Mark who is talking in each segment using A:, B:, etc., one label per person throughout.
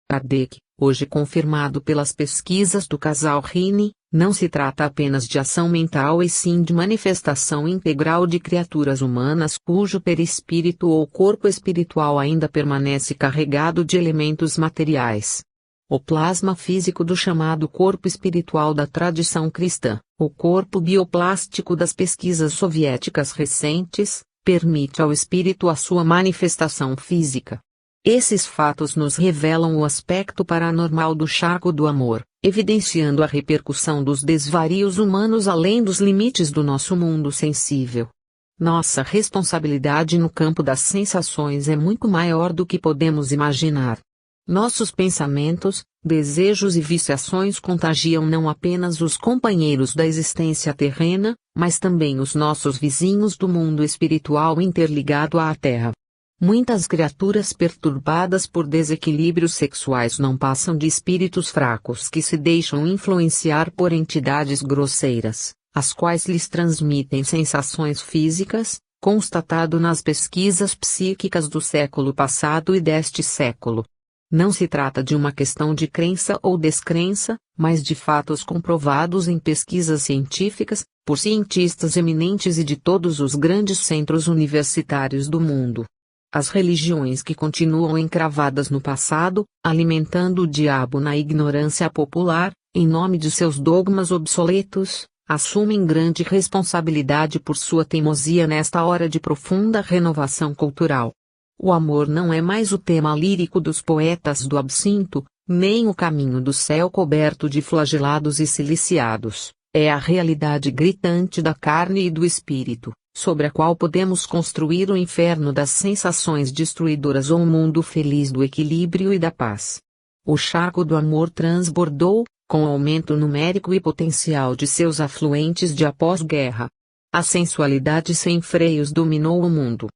A: Kardec, hoje confirmado pelas pesquisas do casal Rini, não se trata apenas de ação mental e sim de manifestação integral de criaturas humanas cujo perispírito ou corpo espiritual ainda permanece carregado de elementos materiais. O plasma físico do chamado corpo espiritual da tradição cristã, o corpo bioplástico das pesquisas soviéticas recentes, permite ao espírito a sua manifestação física. Esses fatos nos revelam o aspecto paranormal do charco do amor, evidenciando a repercussão dos desvarios humanos além dos limites do nosso mundo sensível. Nossa responsabilidade no campo das sensações é muito maior do que podemos imaginar. Nossos pensamentos, desejos e viciações contagiam não apenas os companheiros da existência terrena, mas também os nossos vizinhos do mundo espiritual interligado à Terra. Muitas criaturas perturbadas por desequilíbrios sexuais não passam de espíritos fracos que se deixam influenciar por entidades grosseiras, as quais lhes transmitem sensações físicas, constatado nas pesquisas psíquicas do século passado e deste século. Não se trata de uma questão de crença ou descrença, mas de fatos comprovados em pesquisas científicas, por cientistas eminentes e de todos os grandes centros universitários do mundo. As religiões que continuam encravadas no passado, alimentando o diabo na ignorância popular, em nome de seus dogmas obsoletos, assumem grande responsabilidade por sua teimosia nesta hora de profunda renovação cultural. O amor não é mais o tema lírico dos poetas do absinto, nem o caminho do céu coberto de flagelados e ciliciados, é a realidade gritante da carne e do espírito, sobre a qual podemos construir o inferno das sensações destruidoras ou um mundo feliz do equilíbrio e da paz. O charco do amor transbordou, com o aumento numérico e potencial de seus afluentes de após-guerra. A sensualidade sem freios dominou o mundo.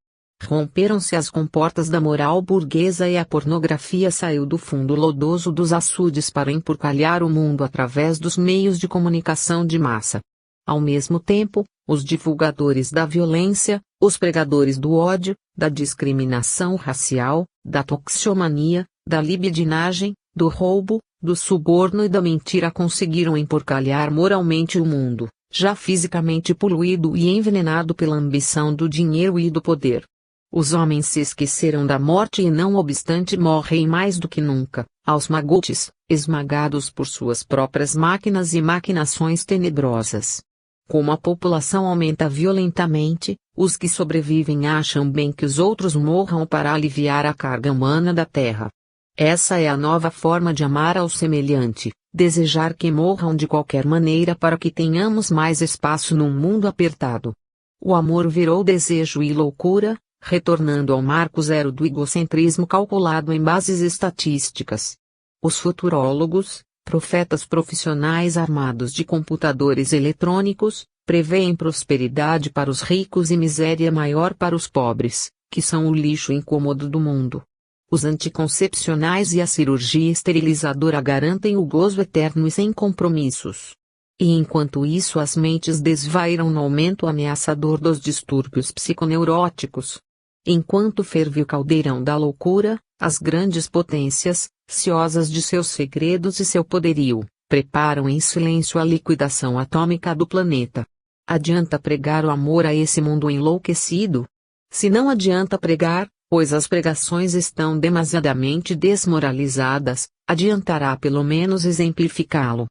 A: Romperam-se as comportas da moral burguesa e a pornografia saiu do fundo lodoso dos açudes para empurcalhar o mundo através dos meios de comunicação de massa. Ao mesmo tempo, os divulgadores da violência, os pregadores do ódio, da discriminação racial, da toxicomania, da libidinagem, do roubo, do suborno e da mentira conseguiram empurcalhar moralmente o mundo, já fisicamente poluído e envenenado pela ambição do dinheiro e do poder. Os homens se esqueceram da morte e não obstante morrem mais do que nunca, aos magotes, esmagados por suas próprias máquinas e maquinações tenebrosas. Como a população aumenta violentamente, os que sobrevivem acham bem que os outros morram para aliviar a carga humana da terra. Essa é a nova forma de amar ao semelhante, desejar que morram de qualquer maneira para que tenhamos mais espaço num mundo apertado. O amor virou desejo e loucura, retornando ao marco zero do egocentrismo calculado em bases estatísticas. Os futurólogos, profetas profissionais armados de computadores eletrônicos, preveem prosperidade para os ricos e miséria maior para os pobres, que são o lixo incômodo do mundo. Os anticoncepcionais e a cirurgia esterilizadora garantem o gozo eterno e sem compromissos. E enquanto isso as mentes desvairam no aumento ameaçador dos distúrbios psiconeuróticos. Enquanto ferve o caldeirão da loucura, as grandes potências, ciosas de seus segredos e seu poderio, preparam em silêncio a liquidação atômica do planeta. Adianta pregar o amor a esse mundo enlouquecido? Se não adianta pregar, pois as pregações estão demasiadamente desmoralizadas, adiantará pelo menos exemplificá-lo.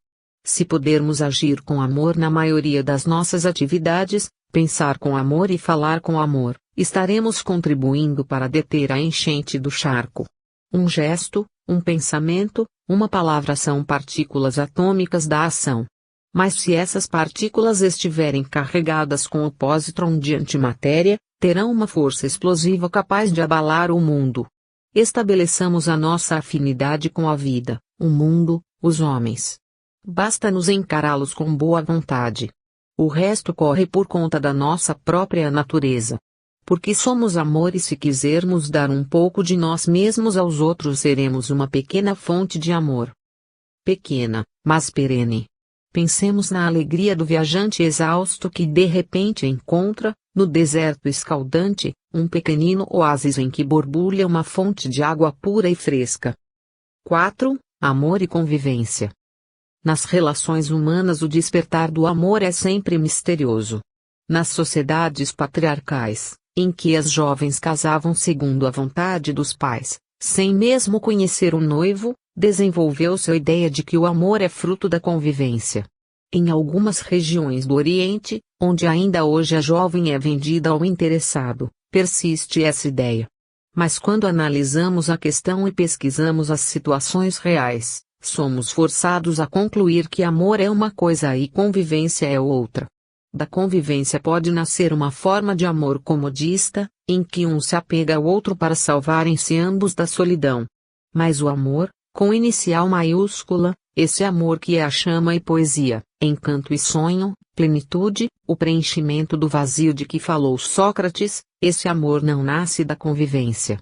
A: Se pudermos agir com amor na maioria das nossas atividades, pensar com amor e falar com amor, estaremos contribuindo para deter a enchente do charco. Um gesto, um pensamento, uma palavra são partículas atômicas da ação. Mas se essas partículas estiverem carregadas com o pósitron de antimatéria, terão uma força explosiva capaz de abalar o mundo. Estabeleçamos a nossa afinidade com a vida, o mundo, os homens. Basta-nos encará-los com boa vontade. O resto corre por conta da nossa própria natureza. Porque somos amor e se quisermos dar um pouco de nós mesmos aos outros seremos uma pequena fonte de amor. Pequena, mas perene. Pensemos na alegria do viajante exausto que de repente encontra, no deserto escaldante, um pequenino oásis em que borbulha uma fonte de água pura e fresca. 4. Amor e convivência. Nas relações humanas, o despertar do amor é sempre misterioso. Nas sociedades patriarcais, em que as jovens casavam segundo a vontade dos pais, sem mesmo conhecer o noivo, desenvolveu-se a ideia de que o amor é fruto da convivência. Em algumas regiões do Oriente, onde ainda hoje a jovem é vendida ao interessado, persiste essa ideia. Mas quando analisamos a questão e pesquisamos as situações reais, somos forçados a concluir que amor é uma coisa e convivência é outra. Da convivência pode nascer uma forma de amor comodista, em que um se apega ao outro para salvarem-se ambos da solidão. Mas o amor, com inicial maiúscula, esse amor que é a chama e poesia, encanto e sonho, plenitude, o preenchimento do vazio de que falou Sócrates, esse amor não nasce da convivência.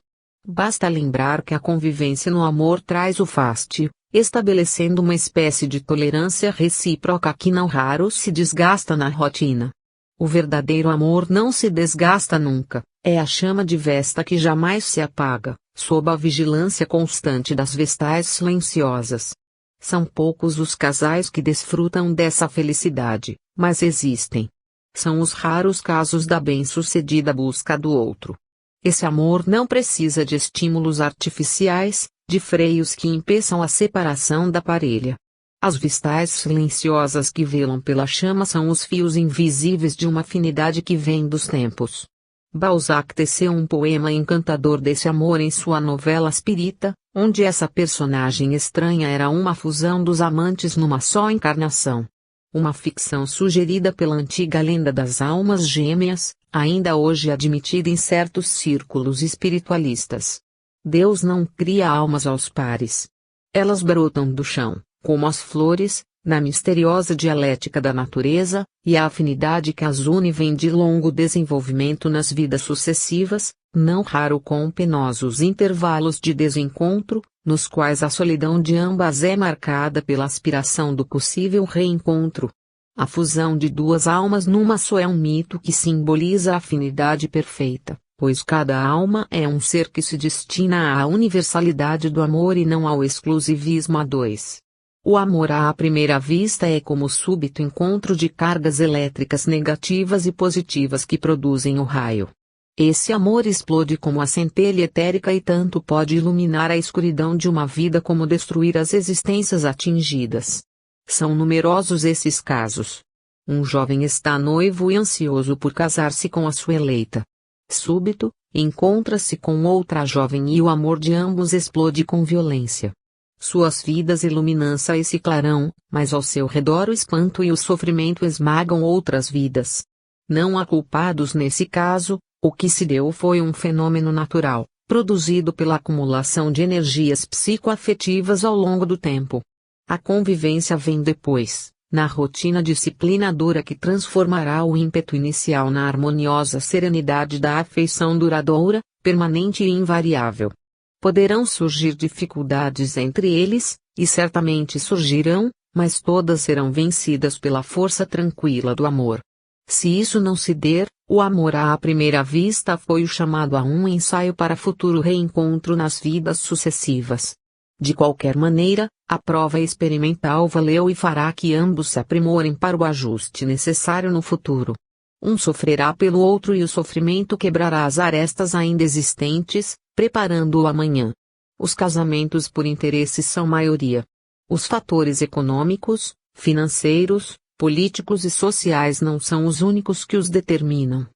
A: Basta lembrar que a convivência no amor traz o fastio, estabelecendo uma espécie de tolerância recíproca que não raro se desgasta na rotina. O verdadeiro amor não se desgasta nunca, é a chama de Vesta que jamais se apaga, sob a vigilância constante das vestais silenciosas. São poucos os casais que desfrutam dessa felicidade, mas existem. São os raros casos da bem-sucedida busca do outro. Esse amor não precisa de estímulos artificiais, de freios que impeçam a separação da parelha. As vestais silenciosas que velam pela chama são os fios invisíveis de uma afinidade que vem dos tempos. Balzac teceu um poema encantador desse amor em sua novela Spirita, onde essa personagem estranha era uma fusão dos amantes numa só encarnação. Uma ficção sugerida pela antiga lenda das almas gêmeas, ainda hoje admitida em certos círculos espiritualistas. Deus não cria almas aos pares. Elas brotam do chão, como as flores, na misteriosa dialética da natureza, e a afinidade que as une vem de longo desenvolvimento nas vidas sucessivas, não raro com penosos intervalos de desencontro, nos quais a solidão de ambas é marcada pela aspiração do possível reencontro. A fusão de duas almas numa só é um mito que simboliza a afinidade perfeita, pois cada alma é um ser que se destina à universalidade do amor e não ao exclusivismo a dois. O amor à primeira vista é como o súbito encontro de cargas elétricas negativas e positivas que produzem o raio. Esse amor explode como a centelha etérica e tanto pode iluminar a escuridão de uma vida como destruir as existências atingidas. São numerosos esses casos. Um jovem está noivo e ansioso por casar-se com a sua eleita. Súbito, encontra-se com outra jovem e o amor de ambos explode com violência. Suas vidas iluminam-se esse clarão, mas ao seu redor o espanto e o sofrimento esmagam outras vidas. Não há culpados nesse caso, o que se deu foi um fenômeno natural, produzido pela acumulação de energias psicoafetivas ao longo do tempo. A convivência vem depois, na rotina disciplinadora que transformará o ímpeto inicial na harmoniosa serenidade da afeição duradoura, permanente e invariável. Poderão surgir dificuldades entre eles, e certamente surgirão, mas todas serão vencidas pela força tranquila do amor. Se isso não se der, o amor à primeira vista foi o chamado a um ensaio para futuro reencontro nas vidas sucessivas. De qualquer maneira, a prova experimental valeu e fará que ambos se aprimorem para o ajuste necessário no futuro. Um sofrerá pelo outro e o sofrimento quebrará as arestas ainda existentes, preparando o amanhã. Os casamentos por interesse são maioria. Os fatores econômicos, financeiros, políticos e sociais não são os únicos que os determinam.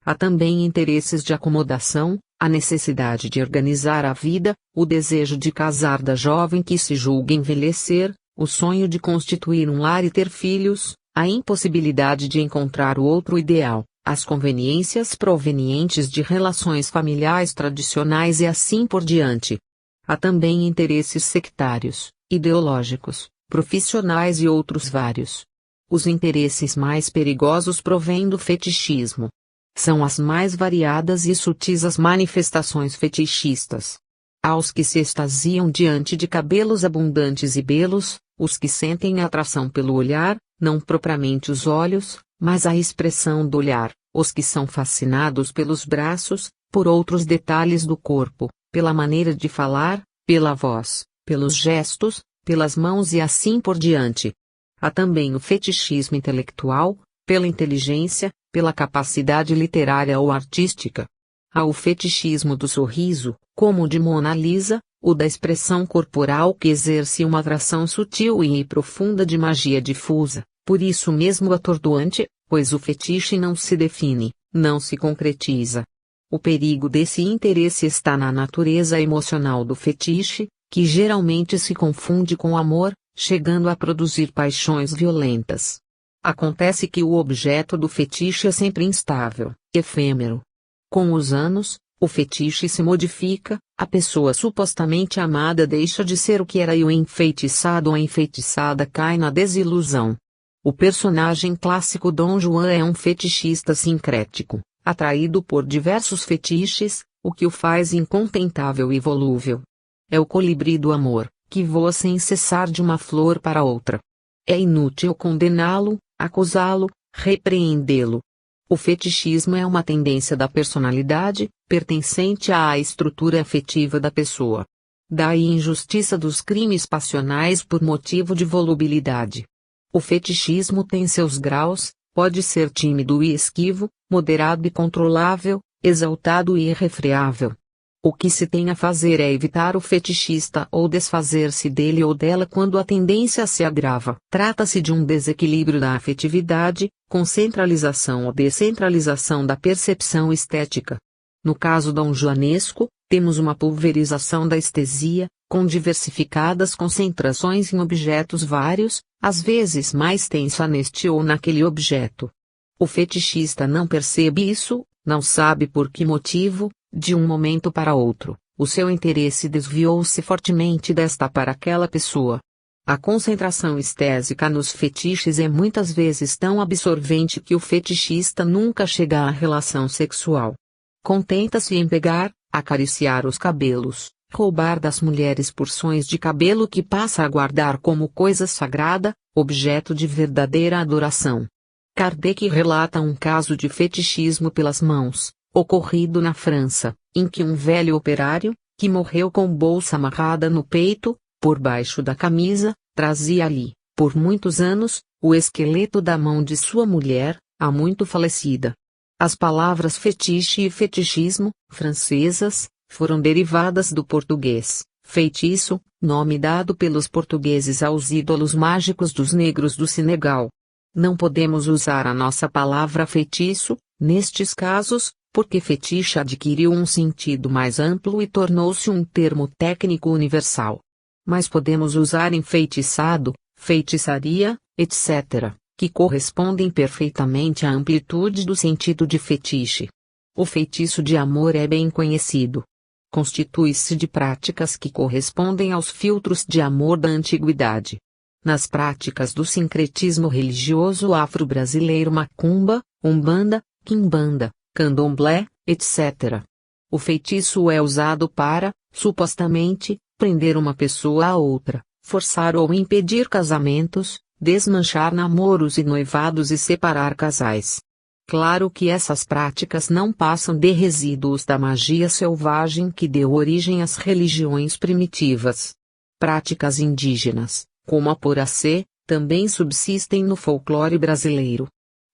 A: Há também interesses de acomodação, a necessidade de organizar a vida, o desejo de casar da jovem que se julga envelhecer, o sonho de constituir um lar e ter filhos, a impossibilidade de encontrar o outro ideal, as conveniências provenientes de relações familiares tradicionais e assim por diante. Há também interesses sectários, ideológicos, profissionais e outros vários. Os interesses mais perigosos provêm do fetichismo. São as mais variadas e sutis as manifestações fetichistas. Há os que se extasiam diante de cabelos abundantes e belos, os que sentem atração pelo olhar, não propriamente os olhos, mas a expressão do olhar, os que são fascinados pelos braços, por outros detalhes do corpo, pela maneira de falar, pela voz, pelos gestos, pelas mãos e assim por diante. Há também o fetichismo intelectual, pela inteligência, pela capacidade literária ou artística. Há o fetichismo do sorriso, como o de Mona Lisa, o da expressão corporal que exerce uma atração sutil e profunda de magia difusa, por isso mesmo atordoante, pois o fetiche não se define, não se concretiza. O perigo desse interesse está na natureza emocional do fetiche, que geralmente se confunde com amor, chegando a produzir paixões violentas. Acontece que o objeto do fetiche é sempre instável, efêmero. Com os anos, o fetiche se modifica, a pessoa supostamente amada deixa de ser o que era e o enfeitiçado ou a enfeitiçada cai na desilusão. O personagem clássico Dom Juan é um fetichista sincrético, atraído por diversos fetiches, o que o faz incontentável e volúvel. É o colibri do amor, que voa sem cessar de uma flor para outra. É inútil condená-lo, acusá-lo, repreendê-lo. O fetichismo é uma tendência da personalidade, pertencente à estrutura afetiva da pessoa. Daí a injustiça dos crimes passionais por motivo de volubilidade. O fetichismo tem seus graus, pode ser tímido e esquivo, moderado e controlável, exaltado e irrefreável. O que se tem a fazer é evitar o fetichista ou desfazer-se dele ou dela quando a tendência se agrava. Trata-se de um desequilíbrio da afetividade, com centralização ou descentralização da percepção estética. No caso donjuanesco, temos uma pulverização da estesia, com diversificadas concentrações em objetos vários, às vezes mais tensa neste ou naquele objeto. O fetichista não percebe isso, não sabe por que motivo. De um momento para outro, o seu interesse desviou-se fortemente desta para aquela pessoa. A concentração estésica nos fetiches é muitas vezes tão absorvente que o fetichista nunca chega à relação sexual. Contenta-se em pegar, acariciar os cabelos, roubar das mulheres porções de cabelo que passa a guardar como coisa sagrada, objeto de verdadeira adoração. Kardec relata um caso de fetichismo pelas mãos, ocorrido na França, em que um velho operário, que morreu com bolsa amarrada no peito, por baixo da camisa, trazia ali, por muitos anos, o esqueleto da mão de sua mulher, há muito falecida. As palavras fetiche e fetichismo, francesas, foram derivadas do português, feitiço, nome dado pelos portugueses aos ídolos mágicos dos negros do Senegal. Não podemos usar a nossa palavra feitiço, nestes casos, porque fetiche adquiriu um sentido mais amplo e tornou-se um termo técnico universal. Mas podemos usar enfeitiçado, feitiçaria, etc., que correspondem perfeitamente à amplitude do sentido de fetiche. O feitiço de amor é bem conhecido. Constitui-se de práticas que correspondem aos filtros de amor da antiguidade. Nas práticas do sincretismo religioso afro-brasileiro macumba, umbanda, quimbanda, candomblé, etc. O feitiço é usado para, supostamente, prender uma pessoa a outra, forçar ou impedir casamentos, desmanchar namoros e noivados e separar casais. Claro que essas práticas não passam de resíduos da magia selvagem que deu origem às religiões primitivas. Práticas indígenas, como a poracê, também subsistem no folclore brasileiro.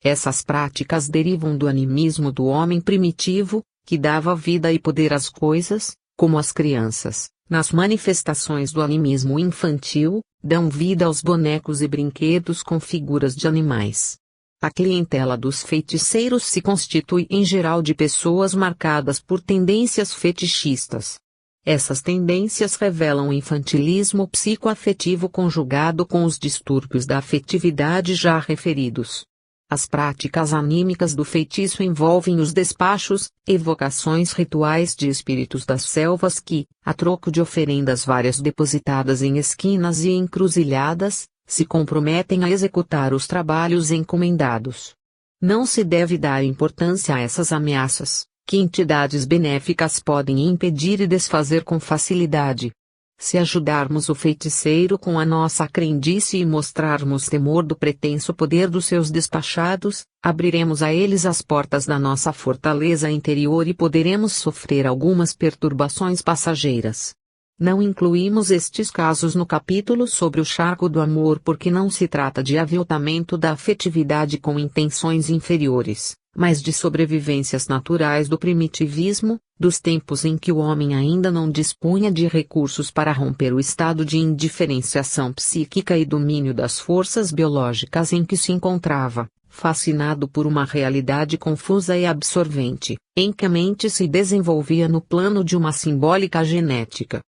A: Essas práticas derivam do animismo do homem primitivo, que dava vida e poder às coisas, como as crianças, nas manifestações do animismo infantil, dão vida aos bonecos e brinquedos com figuras de animais. A clientela dos feiticeiros se constitui em geral de pessoas marcadas por tendências fetichistas. Essas tendências revelam o infantilismo psicoafetivo conjugado com os distúrbios da afetividade já referidos. As práticas anímicas do feitiço envolvem os despachos, evocações rituais de espíritos das selvas que, a troco de oferendas várias depositadas em esquinas e encruzilhadas, se comprometem a executar os trabalhos encomendados. Não se deve dar importância a essas ameaças, que entidades benéficas podem impedir e desfazer com facilidade. Se ajudarmos o feiticeiro com a nossa crendice e mostrarmos temor do pretenso poder dos seus despachados, abriremos a eles as portas da nossa fortaleza interior e poderemos sofrer algumas perturbações passageiras. Não incluímos estes casos no capítulo sobre o charco do amor porque não se trata de aviltamento da afetividade com intenções inferiores, mas de sobrevivências naturais do primitivismo, dos tempos em que o homem ainda não dispunha de recursos para romper o estado de indiferenciação psíquica e domínio das forças biológicas em que se encontrava, fascinado por uma realidade confusa e absorvente, em que a mente se desenvolvia no plano de uma simbólica genética.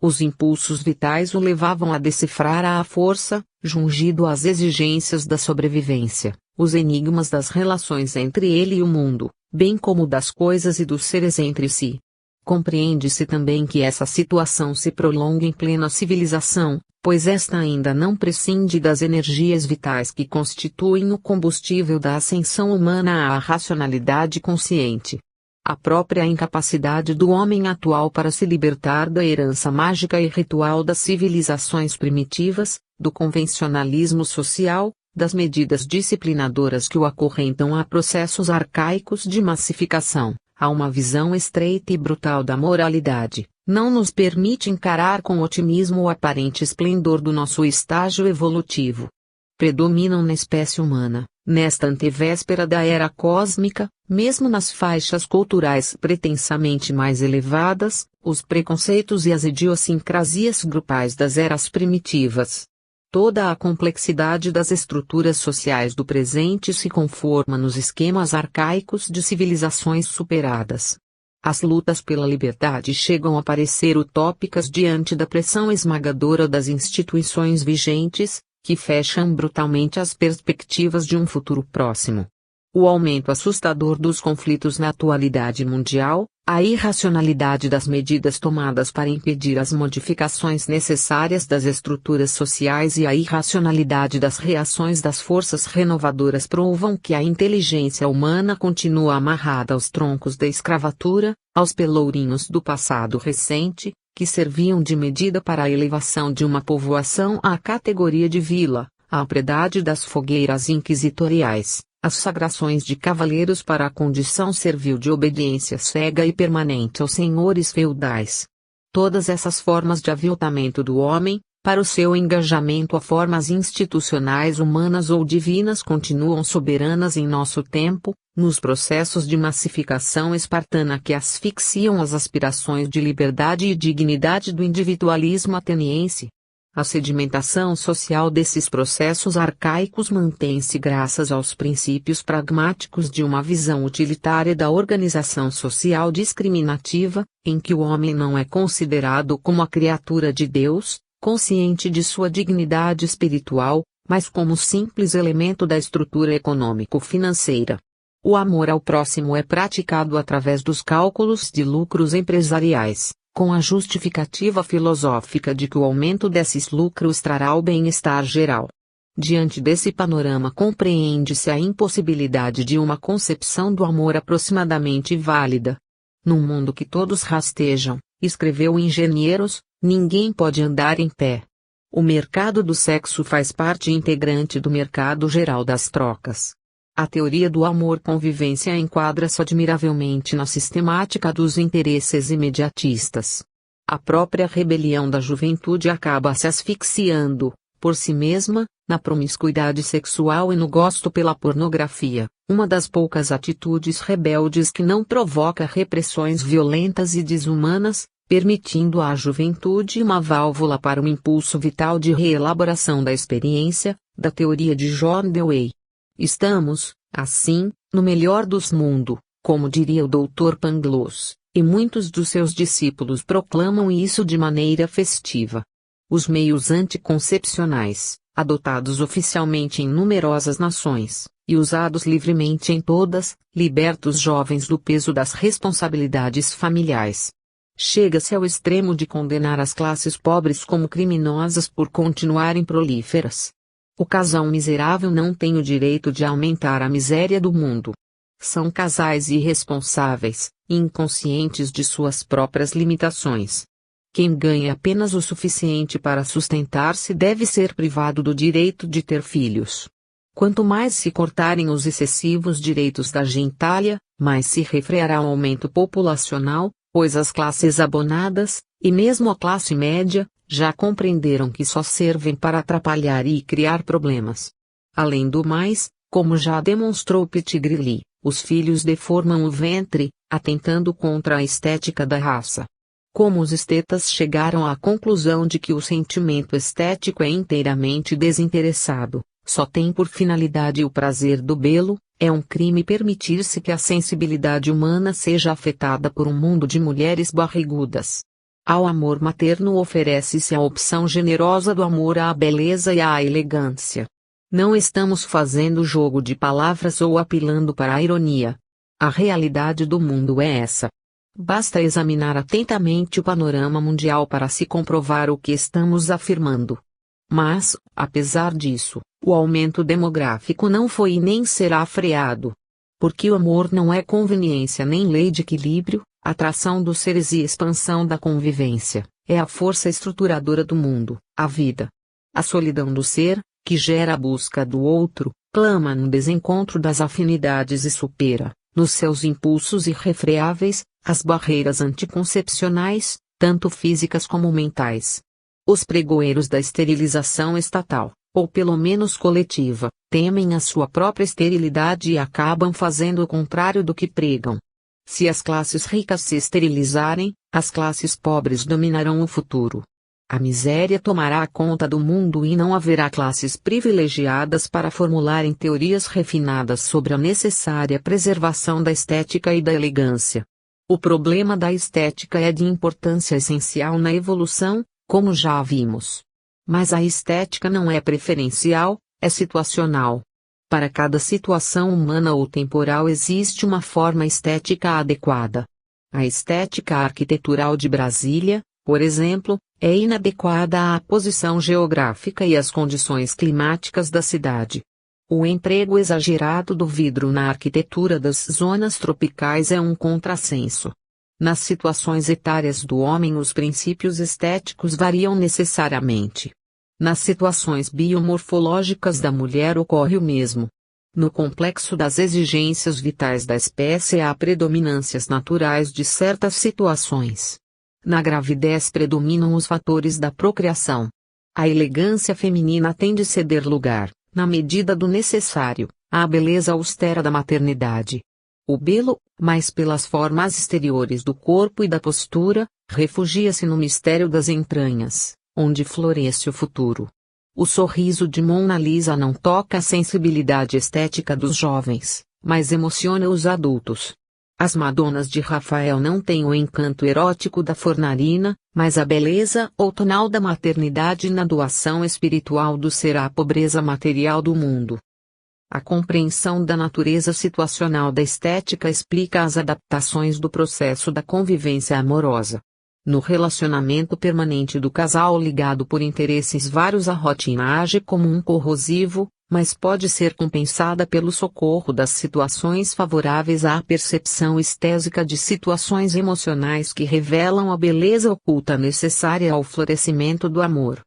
A: Os impulsos vitais o levavam a decifrar à força, jungido às exigências da sobrevivência, os enigmas das relações entre ele e o mundo, bem como das coisas e dos seres entre si. Compreende-se também que essa situação se prolonga em plena civilização, pois esta ainda não prescinde das energias vitais que constituem o combustível da ascensão humana à racionalidade consciente. A própria incapacidade do homem atual para se libertar da herança mágica e ritual das civilizações primitivas, do convencionalismo social, das medidas disciplinadoras que o acorrentam a processos arcaicos de massificação, a uma visão estreita e brutal da moralidade, não nos permite encarar com otimismo o aparente esplendor do nosso estágio evolutivo. Predominam na espécie humana, nesta antevéspera da era cósmica, mesmo nas faixas culturais pretensamente mais elevadas, os preconceitos e as idiosincrasias grupais das eras primitivas. Toda a complexidade das estruturas sociais do presente se conforma nos esquemas arcaicos de civilizações superadas. As lutas pela liberdade chegam a parecer utópicas diante da pressão esmagadora das instituições vigentes, que fecham brutalmente as perspectivas de um futuro próximo. O aumento assustador dos conflitos na atualidade mundial, a irracionalidade das medidas tomadas para impedir as modificações necessárias das estruturas sociais e a irracionalidade das reações das forças renovadoras provam que a inteligência humana continua amarrada aos troncos da escravatura, aos pelourinhos do passado recente, que serviam de medida para a elevação de uma povoação à categoria de vila, à propriedade das fogueiras inquisitoriais, as sagrações de cavaleiros para a condição servil de obediência cega e permanente aos senhores feudais. Todas essas formas de aviltamento do homem, para o seu engajamento a formas institucionais humanas ou divinas continuam soberanas em nosso tempo, nos processos de massificação espartana que asfixiam as aspirações de liberdade e dignidade do individualismo ateniense. A sedimentação social desses processos arcaicos mantém-se graças aos princípios pragmáticos de uma visão utilitária da organização social discriminativa, em que o homem não é considerado como a criatura de Deus, consciente de sua dignidade espiritual, mas como simples elemento da estrutura econômico-financeira. O amor ao próximo é praticado através dos cálculos de lucros empresariais, com a justificativa filosófica de que o aumento desses lucros trará o bem-estar geral. Diante desse panorama compreende-se a impossibilidade de uma concepção do amor aproximadamente válida. Num mundo que todos rastejam, escreveu Engenheiros, ninguém pode andar em pé. O mercado do sexo faz parte integrante do mercado geral das trocas. A teoria do amor-convivência enquadra-se admiravelmente na sistemática dos interesses imediatistas. A própria rebelião da juventude acaba se asfixiando, por si mesma, na promiscuidade sexual e no gosto pela pornografia, uma das poucas atitudes rebeldes que não provoca repressões violentas e desumanas, permitindo à juventude uma válvula para um impulso vital de reelaboração da experiência, da teoria de John Dewey. Estamos, assim, no melhor dos mundos, como diria o Dr. Pangloss, e muitos dos seus discípulos proclamam isso de maneira festiva. Os meios anticoncepcionais, adotados oficialmente em numerosas nações, e usados livremente em todas, libertam os jovens do peso das responsabilidades familiares. Chega-se ao extremo de condenar as classes pobres como criminosas por continuarem prolíferas. O casal miserável não tem o direito de aumentar a miséria do mundo. São casais irresponsáveis, inconscientes de suas próprias limitações. Quem ganha apenas o suficiente para sustentar-se deve ser privado do direito de ter filhos. Quanto mais se cortarem os excessivos direitos da gentalha, mais se refreará o aumento populacional, pois as classes abonadas, E mesmo a classe média, já compreenderam que só servem para atrapalhar e criar problemas. Além do mais, como já demonstrou Pettigrew, os filhos deformam o ventre, atentando contra a estética da raça. Como os estetas chegaram à conclusão de que o sentimento estético é inteiramente desinteressado, só tem por finalidade o prazer do belo, é um crime permitir-se que a sensibilidade humana seja afetada por um mundo de mulheres barrigudas. Ao amor materno oferece-se a opção generosa do amor à beleza e à elegância. Não estamos fazendo jogo de palavras ou apelando para a ironia. A realidade do mundo é essa. Basta examinar atentamente o panorama mundial para se comprovar o que estamos afirmando. Mas, apesar disso, o aumento demográfico não foi e nem será freado. Porque o amor não é conveniência nem lei de equilíbrio, atração dos seres e expansão da convivência, é a força estruturadora do mundo, a vida. A solidão do ser, que gera a busca do outro, clama no desencontro das afinidades e supera, nos seus impulsos irrefreáveis, as barreiras anticoncepcionais, tanto físicas como mentais. Os pregoeiros da esterilização estatal, ou pelo menos coletiva, temem a sua própria esterilidade e acabam fazendo o contrário do que pregam. Se as classes ricas se esterilizarem, as classes pobres dominarão o futuro. A miséria tomará conta do mundo e não haverá classes privilegiadas para formularem teorias refinadas sobre a necessária preservação da estética e da elegância. O problema da estética é de importância essencial na evolução, como já vimos. Mas a estética não é preferencial, é situacional. Para cada situação humana ou temporal existe uma forma estética adequada. A estética arquitetural de Brasília, por exemplo, é inadequada à posição geográfica e às condições climáticas da cidade. O emprego exagerado do vidro na arquitetura das zonas tropicais é um contrassenso. Nas situações etárias do homem, os princípios estéticos variam necessariamente. Nas situações biomorfológicas da mulher ocorre o mesmo. No complexo das exigências vitais da espécie há predominâncias naturais de certas situações. Na gravidez predominam os fatores da procriação. A elegância feminina tem de ceder lugar, na medida do necessário, à beleza austera da maternidade. O belo, mais pelas formas exteriores do corpo e da postura, refugia-se no mistério das entranhas, onde floresce o futuro. O sorriso de Mona Lisa não toca a sensibilidade estética dos jovens, mas emociona os adultos. As Madonas de Rafael não têm o encanto erótico da Fornarina, mas a beleza outonal da maternidade na doação espiritual do ser à pobreza material do mundo. A compreensão da natureza situacional da estética explica as adaptações do processo da convivência amorosa. No relacionamento permanente do casal ligado por interesses vários, a rotina age como um corrosivo, mas pode ser compensada pelo socorro das situações favoráveis à percepção estésica de situações emocionais que revelam a beleza oculta necessária ao florescimento do amor.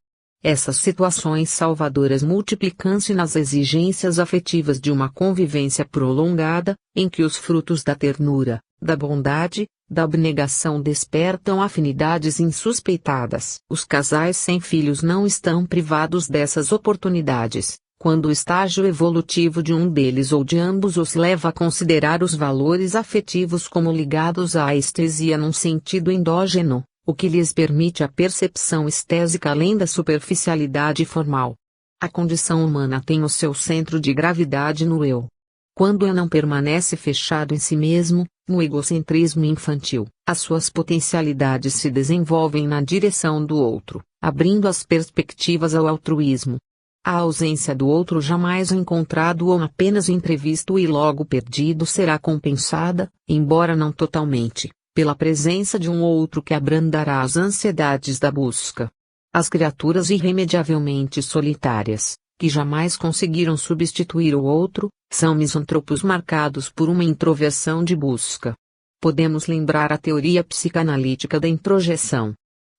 A: Essas situações salvadoras multiplicam-se nas exigências afetivas de uma convivência prolongada, em que os frutos da ternura, da bondade, da abnegação despertam afinidades insuspeitadas. Os casais sem filhos não estão privados dessas oportunidades, quando o estágio evolutivo de um deles ou de ambos os leva a considerar os valores afetivos como ligados à estesia num sentido endógeno, o que lhes permite a percepção estésica além da superficialidade formal. A condição humana tem o seu centro de gravidade no eu. Quando o eu não permanece fechado em si mesmo, no egocentrismo infantil, as suas potencialidades se desenvolvem na direção do outro, abrindo as perspectivas ao altruísmo. A ausência do outro jamais encontrado ou apenas entrevisto e logo perdido será compensada, embora não totalmente, pela presença de um outro que abrandará as ansiedades da busca. As criaturas irremediavelmente solitárias, que jamais conseguiram substituir o outro, são misantropos marcados por uma introversão de busca. Podemos lembrar a teoria psicanalítica da introjeção.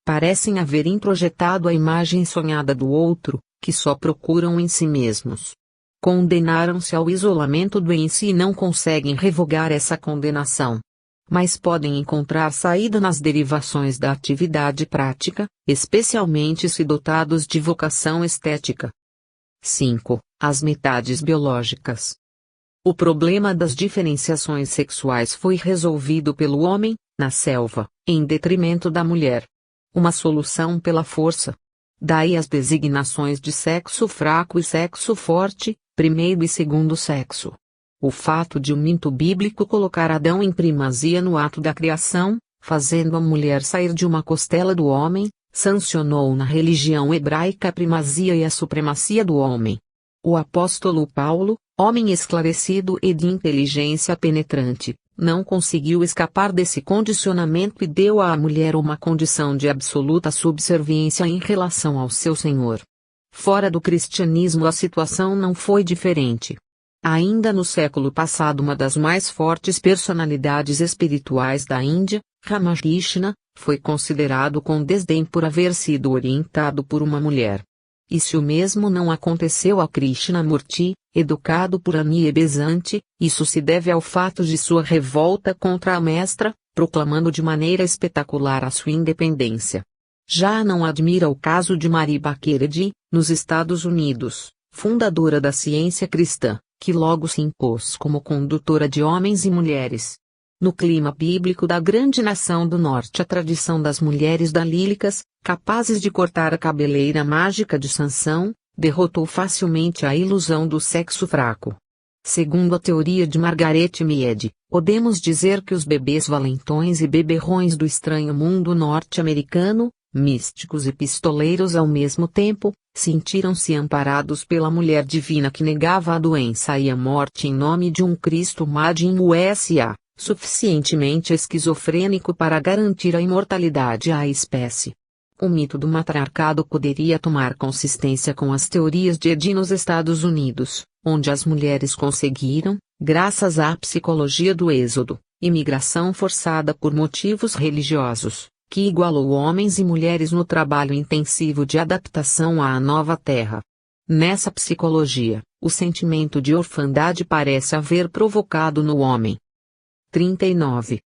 A: Parecem haver introjetado a imagem sonhada do outro, que só procuram em si mesmos. Condenaram-se ao isolamento do em si e não conseguem revogar essa condenação. mas podem encontrar saída nas derivações da atividade prática, especialmente se dotados de vocação estética. 5. As metades biológicas. O problema das diferenciações sexuais foi resolvido pelo homem, na selva, em detrimento da mulher. Uma solução pela força. Daí as designações de sexo fraco e sexo forte, primeiro e segundo sexo. O fato de o mito bíblico colocar Adão em primazia no ato da criação, fazendo a mulher sair de uma costela do homem, sancionou na religião hebraica a primazia e a supremacia do homem. O apóstolo Paulo, homem esclarecido e de inteligência penetrante, não conseguiu escapar desse condicionamento e deu à mulher uma condição de absoluta subserviência em relação ao seu Senhor. Fora do cristianismo a situação não foi diferente. Ainda no século passado uma das mais fortes personalidades espirituais da Índia, Ramakrishna, foi considerado com desdém por haver sido orientado por uma mulher. E se o mesmo não aconteceu a Krishnamurti, educado por Annie Besant, isso se deve ao fato de sua revolta contra a mestra, proclamando de maneira espetacular a sua independência. Já não admira o caso de Mary Baker Eddy, nos Estados Unidos, fundadora da ciência cristã, que logo se impôs como condutora de homens e mulheres. No clima bíblico da grande nação do norte, a tradição das mulheres dalílicas, capazes de cortar a cabeleira mágica de Sansão, derrotou facilmente a ilusão do sexo fraco. Segundo a teoria de Margaret Mead, podemos dizer que os bebês valentões e beberrões do estranho mundo norte-americano, místicos e pistoleiros ao mesmo tempo, sentiram-se amparados pela mulher divina que negava a doença e a morte em nome de um Cristo Majin USA, suficientemente esquizofrênico para garantir a imortalidade à espécie. O mito do matriarcado poderia tomar consistência com as teorias de Eddy nos Estados Unidos, onde as mulheres conseguiram, graças à psicologia do êxodo, imigração forçada por motivos religiosos, que igualou homens e mulheres no trabalho intensivo de adaptação à nova terra. Nessa psicologia, o sentimento de orfandade parece haver provocado no homem. 39.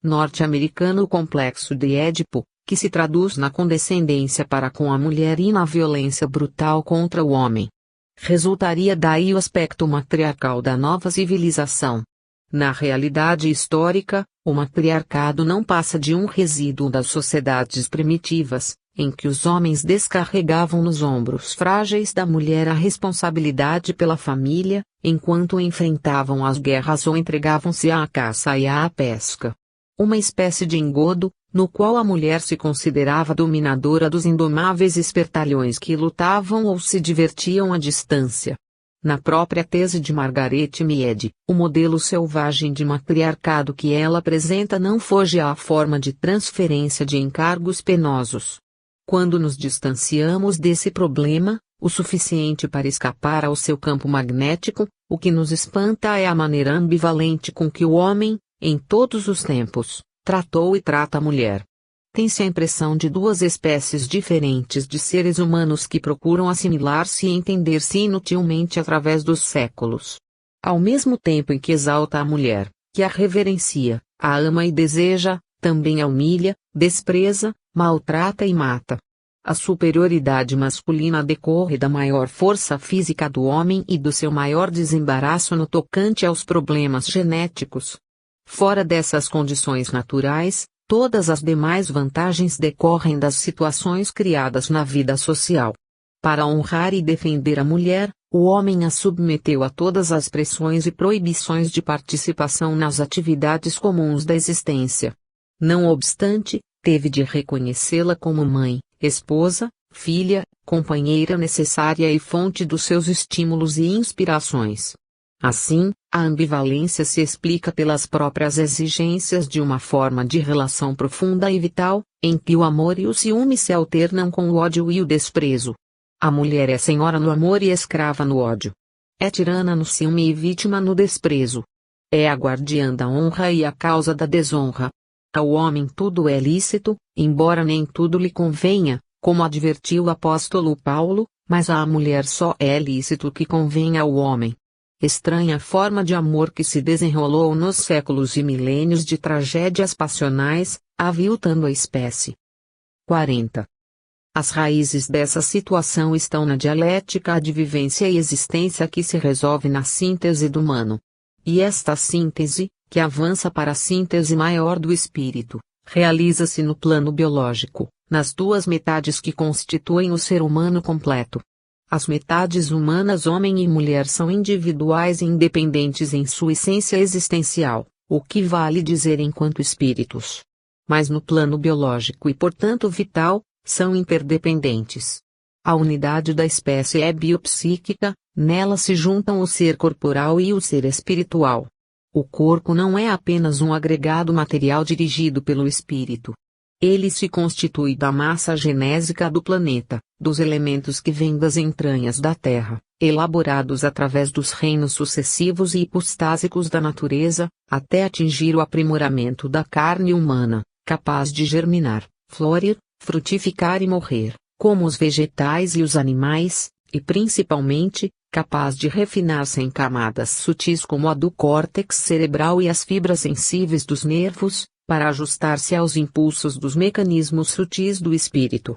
A: Norte-americano o complexo de Édipo, que se traduz na condescendência para com a mulher e na violência brutal contra o homem. Resultaria daí o aspecto matriarcal da nova civilização. Na realidade histórica, o matriarcado não passa de um resíduo das sociedades primitivas, em que os homens descarregavam nos ombros frágeis da mulher a responsabilidade pela família, enquanto enfrentavam as guerras ou entregavam-se à caça e à pesca. Uma espécie de engodo, no qual a mulher se considerava dominadora dos indomáveis espertalhões que lutavam ou se divertiam à distância. Na própria tese de Margaret Mead, o modelo selvagem de matriarcado que ela apresenta não foge à forma de transferência de encargos penosos. Quando nos distanciamos desse problema, o suficiente para escapar ao seu campo magnético, o que nos espanta é a maneira ambivalente com que o homem, em todos os tempos, tratou e trata a mulher. Tem-se a impressão de duas espécies diferentes de seres humanos que procuram assimilar-se e entender-se inutilmente através dos séculos. Ao mesmo tempo em que exalta a mulher, que a reverencia, a ama e deseja, também a humilha, despreza, maltrata e mata. A superioridade masculina decorre da maior força física do homem e do seu maior desembaraço no tocante aos problemas genéticos. Fora dessas condições naturais, todas as demais vantagens decorrem das situações criadas na vida social. Para honrar e defender a mulher, o homem a submeteu a todas as pressões e proibições de participação nas atividades comuns da existência. Não obstante, teve de reconhecê-la como mãe, esposa, filha, companheira necessária e fonte dos seus estímulos e inspirações. Assim, a ambivalência se explica pelas próprias exigências de uma forma de relação profunda e vital, em que o amor e o ciúme se alternam com o ódio e o desprezo. A mulher é senhora no amor e escrava no ódio. É tirana no ciúme e vítima no desprezo. É a guardiã da honra e a causa da desonra. Ao homem tudo é lícito, embora nem tudo lhe convenha, como advertiu o apóstolo Paulo, mas à mulher só é lícito o que convém ao homem. estranha forma de amor que se desenrolou nos séculos e milênios de tragédias passionais, aviltando a espécie. 40. As raízes dessa situação estão na dialética de vivência e existência que se resolve na síntese do humano. E esta síntese, que avança para a síntese maior do espírito, realiza-se no plano biológico, nas duas metades que constituem o ser humano completo. As metades humanas homem e mulher são individuais e independentes em sua essência existencial, o que vale dizer enquanto espíritos. Mas no plano biológico e portanto vital, são interdependentes. A unidade da espécie é biopsíquica, nela se juntam o ser corporal e o ser espiritual. O corpo não é apenas um agregado material dirigido pelo espírito. Ele se constitui da massa genésica do planeta, dos elementos que vêm das entranhas da Terra, elaborados através dos reinos sucessivos e hipostásicos da natureza, até atingir o aprimoramento da carne humana, capaz de germinar, florir, frutificar e morrer, como os vegetais e os animais, e principalmente, capaz de refinar-se em camadas sutis como a do córtex cerebral e as fibras sensíveis dos nervos, para ajustar-se aos impulsos dos mecanismos sutis do espírito.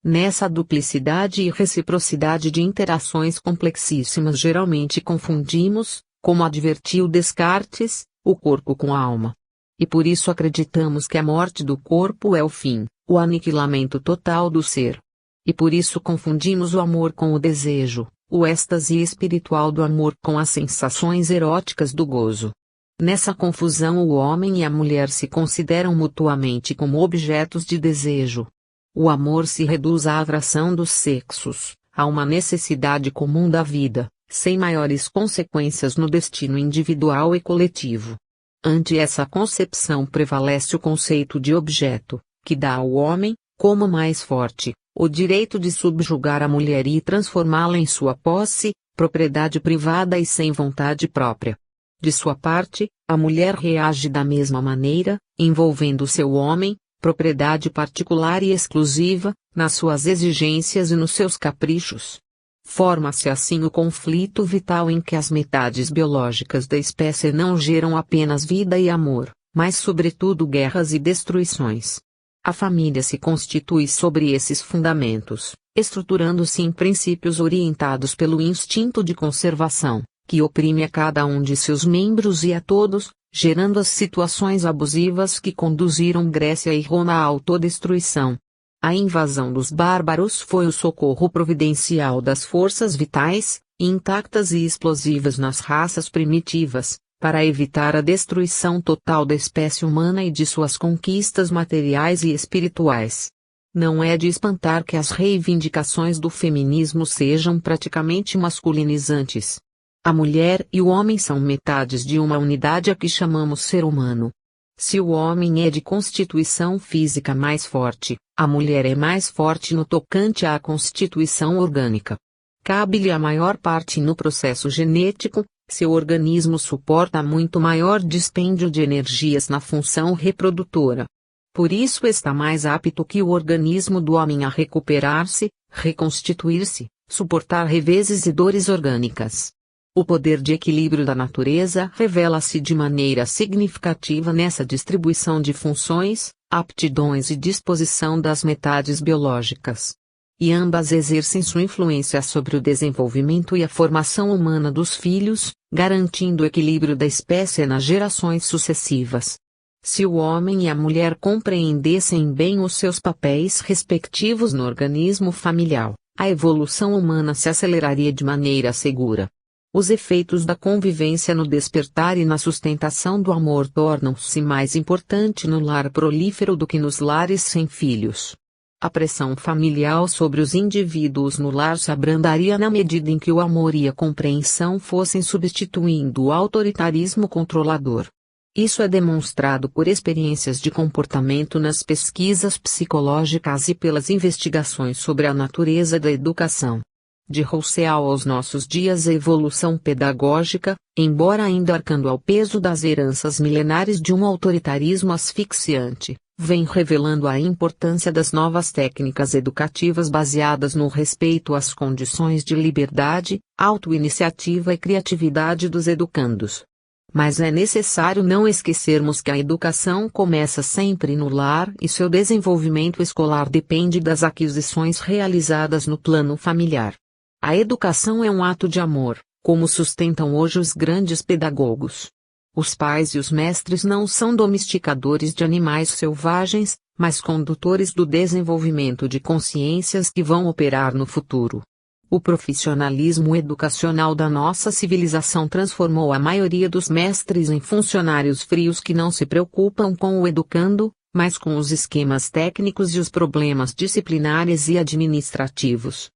A: Nessa duplicidade e reciprocidade de interações complexíssimas geralmente confundimos, como advertiu Descartes, o corpo com a alma. E por isso acreditamos que a morte do corpo é o fim, o aniquilamento total do ser. E por isso confundimos o amor com o desejo, o êxtase espiritual do amor com as sensações eróticas do gozo. Nessa confusão o homem e a mulher se consideram mutuamente como objetos de desejo. O amor se reduz à atração dos sexos, a uma necessidade comum da vida, sem maiores consequências no destino individual e coletivo. Ante essa concepção prevalece o conceito de objeto, que dá ao homem, como mais forte, o direito de subjugar a mulher e transformá-la em sua posse, propriedade privada e sem vontade própria. De sua parte, a mulher reage da mesma maneira, envolvendo seu homem, propriedade particular e exclusiva, nas suas exigências e nos seus caprichos. Forma-se assim o conflito vital em que as metades biológicas da espécie não geram apenas vida e amor, mas sobretudo guerras e destruições. A família se constitui sobre esses fundamentos, estruturando-se em princípios orientados pelo instinto de conservação, que oprime a cada um de seus membros e a todos, gerando as situações abusivas que conduziram Grécia e Roma à autodestruição. A invasão dos bárbaros foi o socorro providencial das forças vitais, intactas e explosivas nas raças primitivas, para evitar a destruição total da espécie humana e de suas conquistas materiais e espirituais. Não é de espantar que as reivindicações do feminismo sejam praticamente masculinizantes. A mulher e o homem são metades de uma unidade a que chamamos ser humano. Se o homem é de constituição física mais forte, a mulher é mais forte no tocante à constituição orgânica. Cabe-lhe a maior parte no processo genético, seu organismo suporta muito maior dispêndio de energias na função reprodutora. Por isso está mais apto que o organismo do homem a recuperar-se, reconstituir-se, suportar reveses e dores orgânicas. O poder de equilíbrio da natureza revela-se de maneira significativa nessa distribuição de funções, aptidões e disposição das metades biológicas. E ambas exercem sua influência sobre o desenvolvimento e a formação humana dos filhos, garantindo o equilíbrio da espécie nas gerações sucessivas. Se o homem e a mulher compreendessem bem os seus papéis respectivos no organismo familiar, a evolução humana se aceleraria de maneira segura. Os efeitos da convivência no despertar e na sustentação do amor tornam-se mais importantes no lar prolífero do que nos lares sem filhos. A pressão familiar sobre os indivíduos no lar se abrandaria na medida em que o amor e a compreensão fossem substituindo o autoritarismo controlador. Isso é demonstrado por experiências de comportamento nas pesquisas psicológicas e pelas investigações sobre a natureza da educação. De Rousseau aos nossos dias a evolução pedagógica, embora ainda arcando ao peso das heranças milenares de um autoritarismo asfixiante, vem revelando a importância das novas técnicas educativas baseadas no respeito às condições de liberdade, autoiniciativa e criatividade dos educandos. Mas é necessário não esquecermos que a educação começa sempre no lar e seu desenvolvimento escolar depende das aquisições realizadas no plano familiar. A educação é um ato de amor, como sustentam hoje os grandes pedagogos. Os pais e os mestres não são domesticadores de animais selvagens, mas condutores do desenvolvimento de consciências que vão operar no futuro. O profissionalismo educacional da nossa civilização transformou a maioria dos mestres em funcionários frios que não se preocupam com o educando, mas com os esquemas técnicos e os problemas disciplinares e administrativos.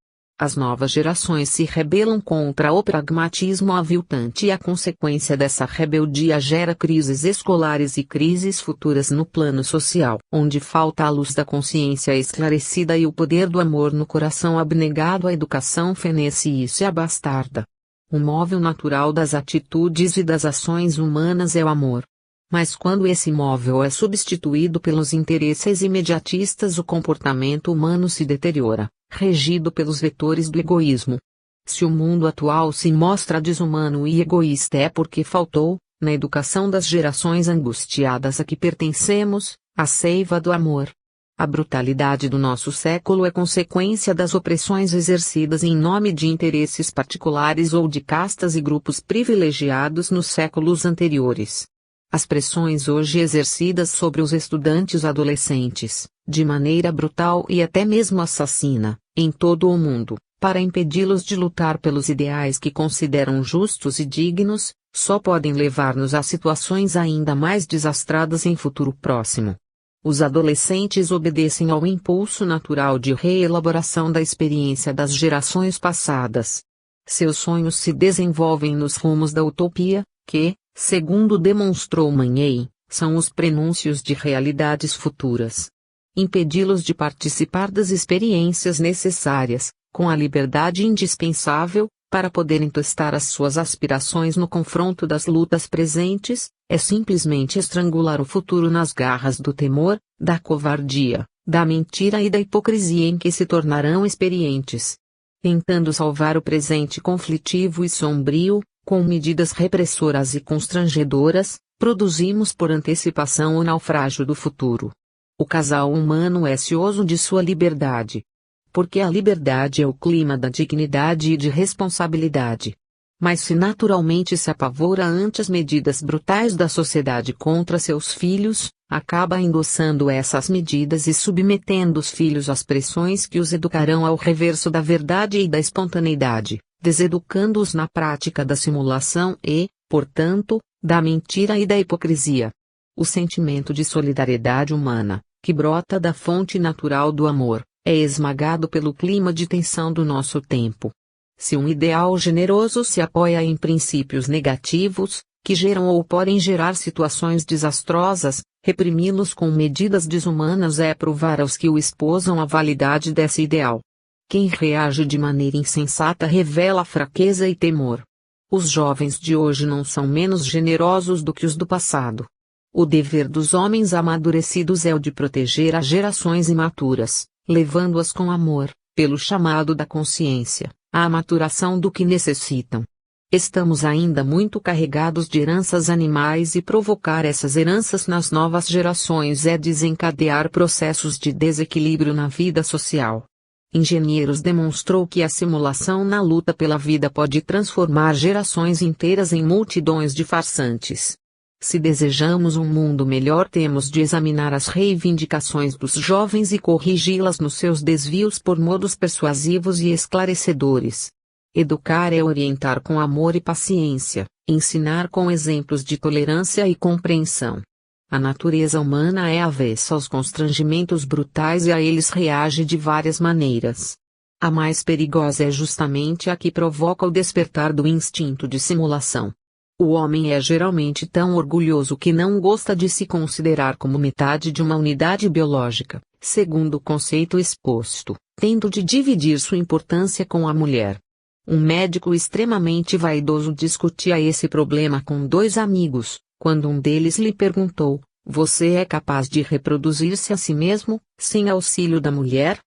A: As novas gerações se rebelam contra o pragmatismo aviltante e a consequência dessa rebeldia gera crises escolares e crises futuras no plano social, onde falta a luz da consciência esclarecida e o poder do amor no coração abnegado. A educação fenece e se abastarda. O móvel natural das atitudes e das ações humanas é o amor. Mas quando esse móvel é substituído pelos interesses imediatistas, o comportamento humano se deteriora, regido pelos vetores do egoísmo. Se o mundo atual se mostra desumano e egoísta é porque faltou, na educação das gerações angustiadas a que pertencemos, a seiva do amor. A brutalidade do nosso século é consequência das opressões exercidas em nome de interesses particulares ou de castas e grupos privilegiados nos séculos anteriores. As pressões hoje exercidas sobre os estudantes adolescentes, de maneira brutal e até mesmo assassina, em todo o mundo, para impedi-los de lutar pelos ideais que consideram justos e dignos, só podem levar-nos a situações ainda mais desastradas em futuro próximo. Os adolescentes obedecem ao impulso natural de reelaboração da experiência das gerações passadas. Seus sonhos se desenvolvem nos rumos da utopia, que, segundo demonstrou Manhei, são os prenúncios de realidades futuras. Impedi-los de participar das experiências necessárias, com a liberdade indispensável, para poderem testar as suas aspirações no confronto das lutas presentes, é simplesmente estrangular o futuro nas garras do temor, da covardia, da mentira e da hipocrisia em que se tornarão experientes. Tentando salvar o presente conflitivo e sombrio, com medidas repressoras e constrangedoras, produzimos por antecipação o naufrágio do futuro. O casal humano é cioso de sua liberdade. Porque a liberdade é o clima da dignidade e de responsabilidade. Mas se naturalmente se apavora ante as medidas brutais da sociedade contra seus filhos, acaba endossando essas medidas e submetendo os filhos às pressões que os educarão ao reverso da verdade e da espontaneidade, deseducando-os na prática da simulação e, portanto, da mentira e da hipocrisia. O sentimento de solidariedade humana, que brota da fonte natural do amor, é esmagado pelo clima de tensão do nosso tempo. Se um ideal generoso se apoia em princípios negativos, que geram ou podem gerar situações desastrosas, reprimi-los com medidas desumanas é provar aos que o esposam a validade desse ideal. Quem reage de maneira insensata revela fraqueza e temor. Os jovens de hoje não são menos generosos do que os do passado. O dever dos homens amadurecidos é o de proteger as gerações imaturas, levando-as com amor, pelo chamado da consciência, à maturação do que necessitam. Estamos ainda muito carregados de heranças animais e provocar essas heranças nas novas gerações é desencadear processos de desequilíbrio na vida social. Engenheiros demonstrou que a simulação na luta pela vida pode transformar gerações inteiras em multidões de farsantes. Se desejamos um mundo melhor, temos de examinar as reivindicações dos jovens e corrigi-las nos seus desvios por modos persuasivos e esclarecedores. Educar é orientar com amor e paciência, ensinar com exemplos de tolerância e compreensão. A natureza humana é avessa aos constrangimentos brutais e a eles reage de várias maneiras. A mais perigosa é justamente a que provoca o despertar do instinto de simulação. O homem é geralmente tão orgulhoso que não gosta de se considerar como metade de uma unidade biológica, segundo o conceito exposto, tendo de dividir sua importância com a mulher. Um médico extremamente vaidoso discutia esse problema com dois amigos, quando um deles lhe perguntou: você é capaz de reproduzir-se a si mesmo, sem auxílio da mulher?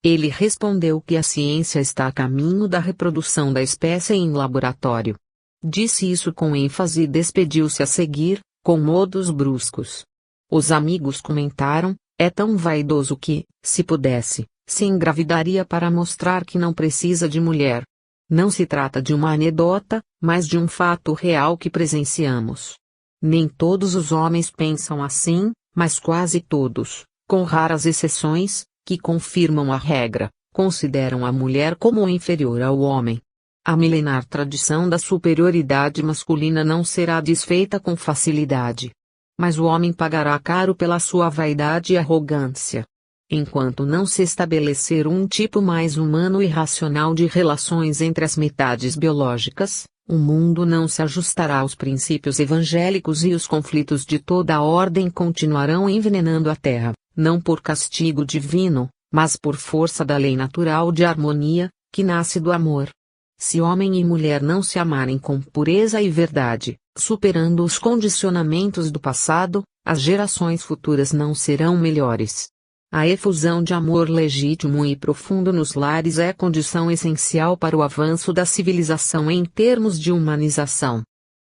A: Ele respondeu que a ciência está a caminho da reprodução da espécie em laboratório. Disse isso com ênfase e despediu-se a seguir, com modos bruscos. Os amigos comentaram: é tão vaidoso que, se pudesse, se engravidaria para mostrar que não precisa de mulher. Não se trata de uma anedota, mas de um fato real que presenciamos. Nem todos os homens pensam assim, mas quase todos, com raras exceções, que confirmam a regra, consideram a mulher como inferior ao homem. A milenar tradição da superioridade masculina não será desfeita com facilidade. Mas o homem pagará caro pela sua vaidade e arrogância. Enquanto não se estabelecer um tipo mais humano e racional de relações entre as metades biológicas, o mundo não se ajustará aos princípios evangélicos e os conflitos de toda a ordem continuarão envenenando a terra, não por castigo divino, mas por força da lei natural de harmonia, que nasce do amor. Se homem e mulher não se amarem com pureza e verdade, superando os condicionamentos do passado, as gerações futuras não serão melhores. A efusão de amor legítimo e profundo nos lares é condição essencial para o avanço da civilização em termos de humanização.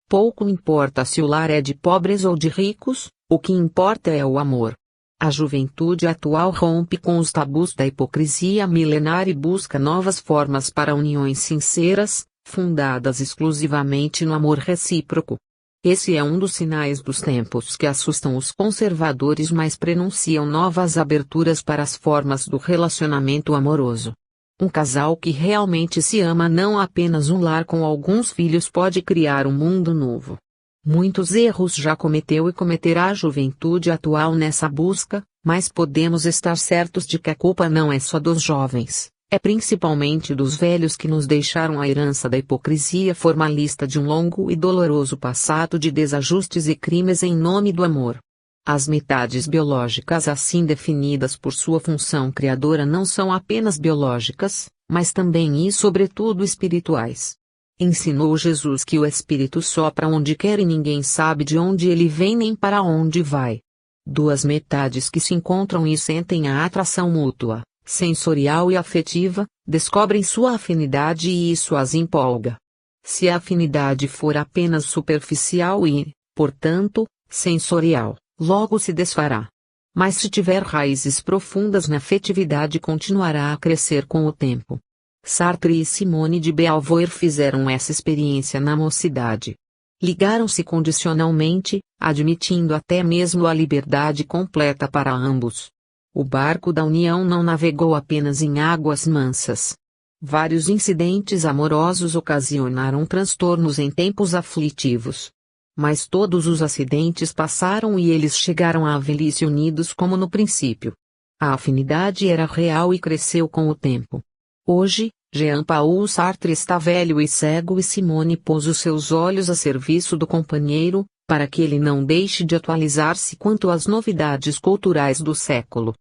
A: Pouco importa se o lar é de pobres ou de ricos, o que importa é o amor. A juventude atual rompe com os tabus da hipocrisia milenar e busca novas formas para uniões sinceras, fundadas exclusivamente no amor recíproco. Esse é um dos sinais dos tempos que assustam os conservadores, mas prenunciam novas aberturas para as formas do relacionamento amoroso. Um casal que realmente se ama, não apenas um lar com alguns filhos, pode criar um mundo novo. Muitos erros já cometeu e cometerá a juventude atual nessa busca, mas podemos estar certos de que a culpa não é só dos jovens. É principalmente dos velhos que nos deixaram a herança da hipocrisia formalista de um longo e doloroso passado de desajustes e crimes em nome do amor. As metades biológicas assim definidas por sua função criadora não são apenas biológicas, mas também e sobretudo espirituais. Ensinou Jesus que o Espírito sopra onde quer e ninguém sabe de onde ele vem nem para onde vai. Duas metades que se encontram e sentem a atração mútua, sensorial e afetiva, descobrem sua afinidade e isso as empolga. Se a afinidade for apenas superficial e, portanto, sensorial, logo se desfará. Mas se tiver raízes profundas na afetividade, continuará a crescer com o tempo. Sartre e Simone de Beauvoir fizeram essa experiência na mocidade. Ligaram-se condicionalmente, admitindo até mesmo a liberdade completa para ambos. O barco da união não navegou apenas em águas mansas. Vários incidentes amorosos ocasionaram transtornos em tempos aflitivos. Mas todos os acidentes passaram e eles chegaram à velhice unidos como no princípio. A afinidade era real e cresceu com o tempo. Hoje, Jean-Paul Sartre está velho e cego e Simone pôs os seus olhos a serviço do companheiro, para que ele não deixe de atualizar-se quanto às novidades culturais do século.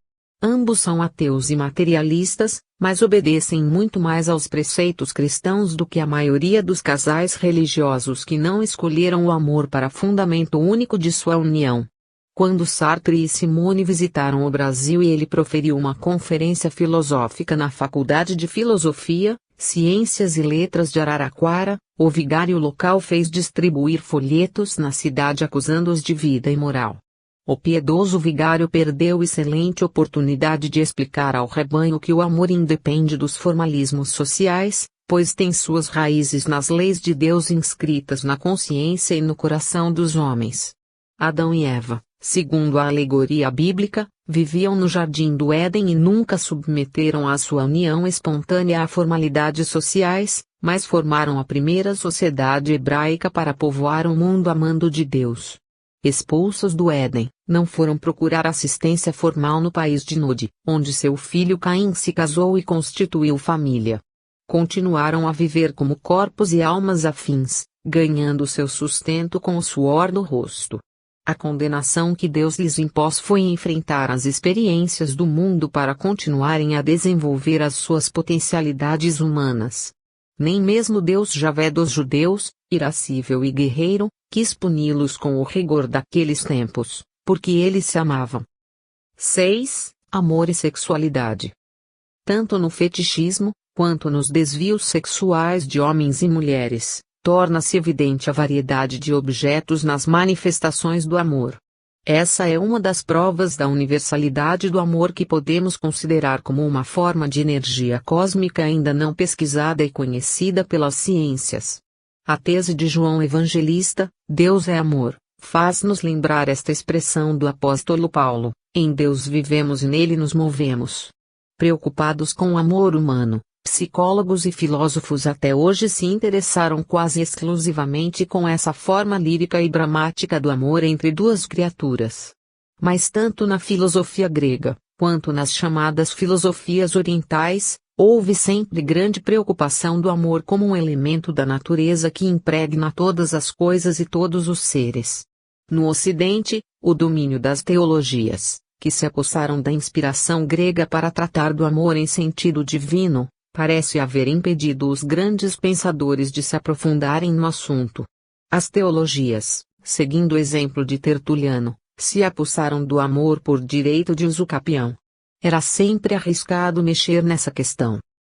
A: Ambos são ateus e materialistas, mas obedecem muito mais aos preceitos cristãos do que a maioria dos casais religiosos que não escolheram o amor para fundamento único de sua união. Quando Sartre e Simone visitaram o Brasil e ele proferiu uma conferência filosófica na Faculdade de Filosofia, Ciências e Letras de Araraquara, o vigário local fez distribuir folhetos na cidade acusando-os de vida imoral. O piedoso vigário perdeu excelente oportunidade de explicar ao rebanho que o amor independe dos formalismos sociais, pois tem suas raízes nas leis de Deus inscritas na consciência e no coração dos homens. Adão e Eva, segundo a alegoria bíblica, viviam no jardim do Éden e nunca submeteram a sua união espontânea a formalidades sociais, mas formaram a primeira sociedade hebraica para povoar o mundo amando de Deus. Expulsos do Éden, não foram procurar assistência formal no país de Nod, onde seu filho Caim se casou e constituiu família. Continuaram a viver como corpos e almas afins, ganhando seu sustento com o suor do rosto. A condenação que Deus lhes impôs foi enfrentar as experiências do mundo para continuarem a desenvolver as suas potencialidades humanas. Nem mesmo Deus Javé dos judeus, irascível e guerreiro, quis puni-los com o rigor daqueles tempos, porque eles se amavam. 6. Amor e sexualidade. Tanto no fetichismo, quanto nos desvios sexuais de homens e mulheres, torna-se evidente a variedade de objetos nas manifestações do amor. Essa é uma das provas da universalidade do amor que podemos considerar como uma forma de energia cósmica ainda não pesquisada e conhecida pelas ciências. A tese de João Evangelista, Deus é amor, faz-nos lembrar esta expressão do apóstolo Paulo: em Deus vivemos e nele nos movemos. Preocupados com o amor humano, psicólogos e filósofos até hoje se interessaram quase exclusivamente com essa forma lírica e dramática do amor entre duas criaturas. Mas tanto na filosofia grega, quanto nas chamadas filosofias orientais, houve sempre grande preocupação do amor como um elemento da natureza que impregna todas as coisas e todos os seres. No Ocidente, o domínio das teologias, que se apossaram da inspiração grega para tratar do amor em sentido divino, parece haver impedido os grandes pensadores de se aprofundarem no assunto. As teologias, seguindo o exemplo de Tertuliano, se apossaram do amor por direito de uso capião. Era sempre arriscado mexer nessa questão.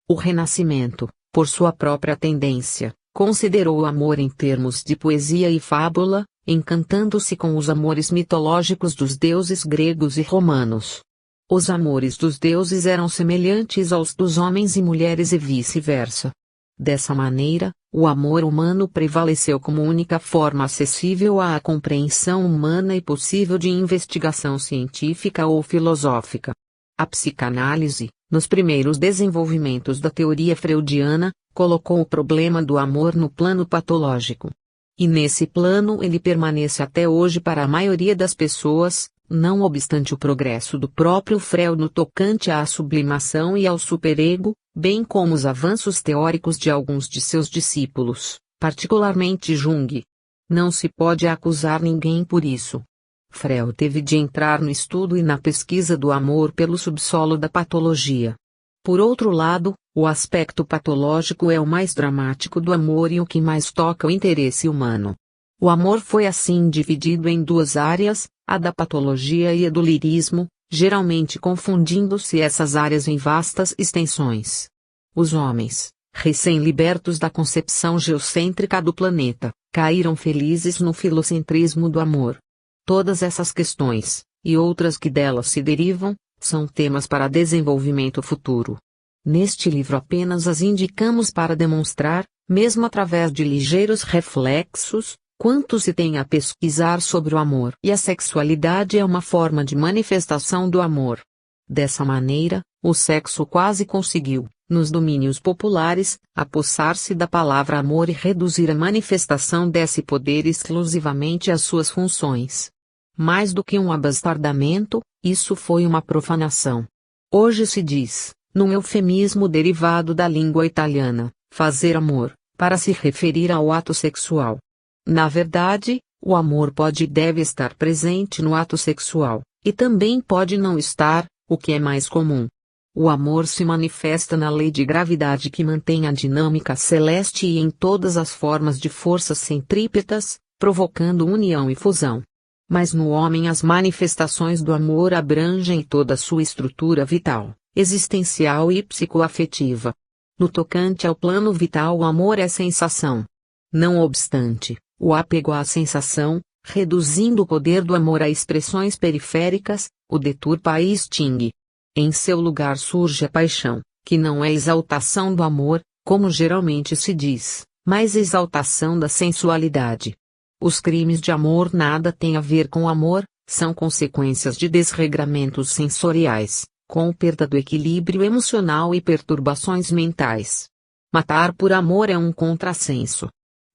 A: O Renascimento, por sua própria tendência, considerou o amor em termos de poesia e fábula, encantando-se com os amores mitológicos dos deuses gregos e romanos. Os amores dos deuses eram semelhantes aos dos homens e mulheres e vice-versa. Dessa maneira, o amor humano prevaleceu como única forma acessível à compreensão humana e possível de investigação científica ou filosófica. A psicanálise, nos primeiros desenvolvimentos da teoria freudiana, colocou o problema do amor no plano patológico. E nesse plano ele permanece até hoje para a maioria das pessoas, não obstante o progresso do próprio Freud no tocante à sublimação e ao superego, bem como os avanços teóricos de alguns de seus discípulos, particularmente Jung. Não se pode acusar ninguém por isso. Freud teve de entrar no estudo e na pesquisa do amor pelo subsolo da patologia. Por outro lado, o aspecto patológico é o mais dramático do amor e o que mais toca o interesse humano. O amor foi assim dividido em duas áreas, a da patologia e a do lirismo, geralmente confundindo-se essas áreas em vastas extensões. Os homens, recém-libertos da concepção geocêntrica do planeta, caíram felizes no filocentrismo do amor. Todas essas questões, e outras que delas se derivam, são temas para desenvolvimento futuro. Neste livro apenas as indicamos para demonstrar, mesmo através de ligeiros reflexos, quanto se tem a pesquisar sobre o amor. E a sexualidade é uma forma de manifestação do amor. Dessa maneira, o sexo quase conseguiu, nos domínios populares, apossar-se da palavra amor e reduzir a manifestação desse poder exclusivamente às suas funções. Mais do que um abastardamento, isso foi uma profanação. Hoje se diz, num eufemismo derivado da língua italiana, fazer amor, para se referir ao ato sexual. Na verdade, o amor pode e deve estar presente no ato sexual, e também pode não estar, o que é mais comum. O amor se manifesta na lei de gravidade que mantém a dinâmica celeste e em todas as formas de forças centrípetas, provocando união e fusão. Mas no homem as manifestações do amor abrangem toda a sua estrutura vital, existencial e psicoafetiva. No tocante ao plano vital, o amor é sensação. Não obstante, o apego à sensação, reduzindo o poder do amor a expressões periféricas, o deturpa e extingue. Em seu lugar surge a paixão, que não é exaltação do amor, como geralmente se diz, mas exaltação da sensualidade. Os crimes de amor nada têm a ver com amor, são consequências de desregramentos sensoriais, com perda do equilíbrio emocional e perturbações mentais. Matar por amor é um contrassenso.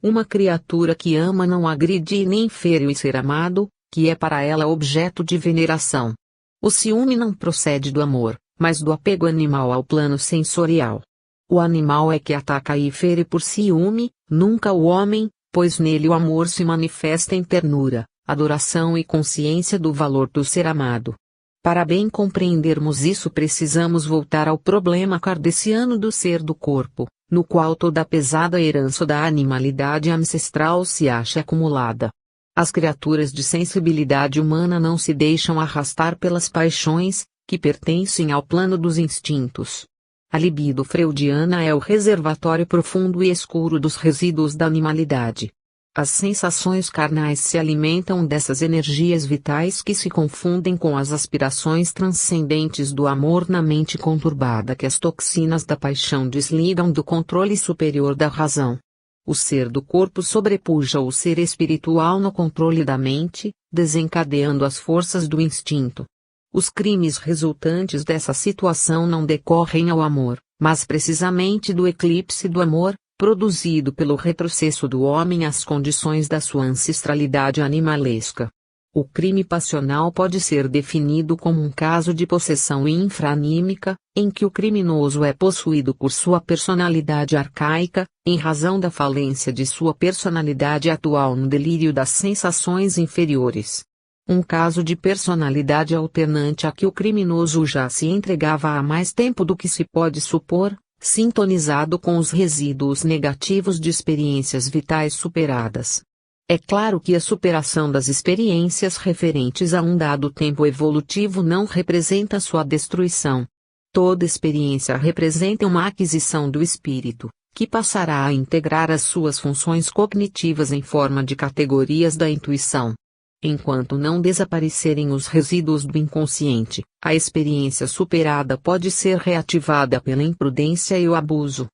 A: Uma criatura que ama não agride nem fere o ser amado, que é para ela objeto de veneração. O ciúme não procede do amor, mas do apego animal ao plano sensorial. O animal é que ataca e fere por ciúme, nunca o homem, pois nele o amor se manifesta em ternura, adoração e consciência do valor do ser amado. Para bem compreendermos isso precisamos voltar ao problema kardeciano do ser do corpo, no qual toda a pesada herança da animalidade ancestral se acha acumulada. As criaturas de sensibilidade humana não se deixam arrastar pelas paixões, que pertencem ao plano dos instintos. A libido freudiana é o reservatório profundo e escuro dos resíduos da animalidade. As sensações carnais se alimentam dessas energias vitais que se confundem com as aspirações transcendentes do amor na mente conturbada que as toxinas da paixão desligam do controle superior da razão. O ser do corpo sobrepuja o ser espiritual no controle da mente, desencadeando as forças do instinto. Os crimes resultantes dessa situação não decorrem ao amor, mas precisamente do eclipse do amor, produzido pelo retrocesso do homem às condições da sua ancestralidade animalesca. O crime passional pode ser definido como um caso de possessão infranímica, em que o criminoso é possuído por sua personalidade arcaica, em razão da falência de sua personalidade atual no delírio das sensações inferiores. Um caso de personalidade alternante a que o criminoso já se entregava há mais tempo do que se pode supor, sintonizado com os resíduos negativos de experiências vitais superadas. É claro que a superação das experiências referentes a um dado tempo evolutivo não representa sua destruição. Toda experiência representa uma aquisição do espírito, que passará a integrar as suas funções cognitivas em forma de categorias da intuição. Enquanto não desaparecerem os resíduos do inconsciente, a experiência superada pode ser reativada pela imprudência e o abuso.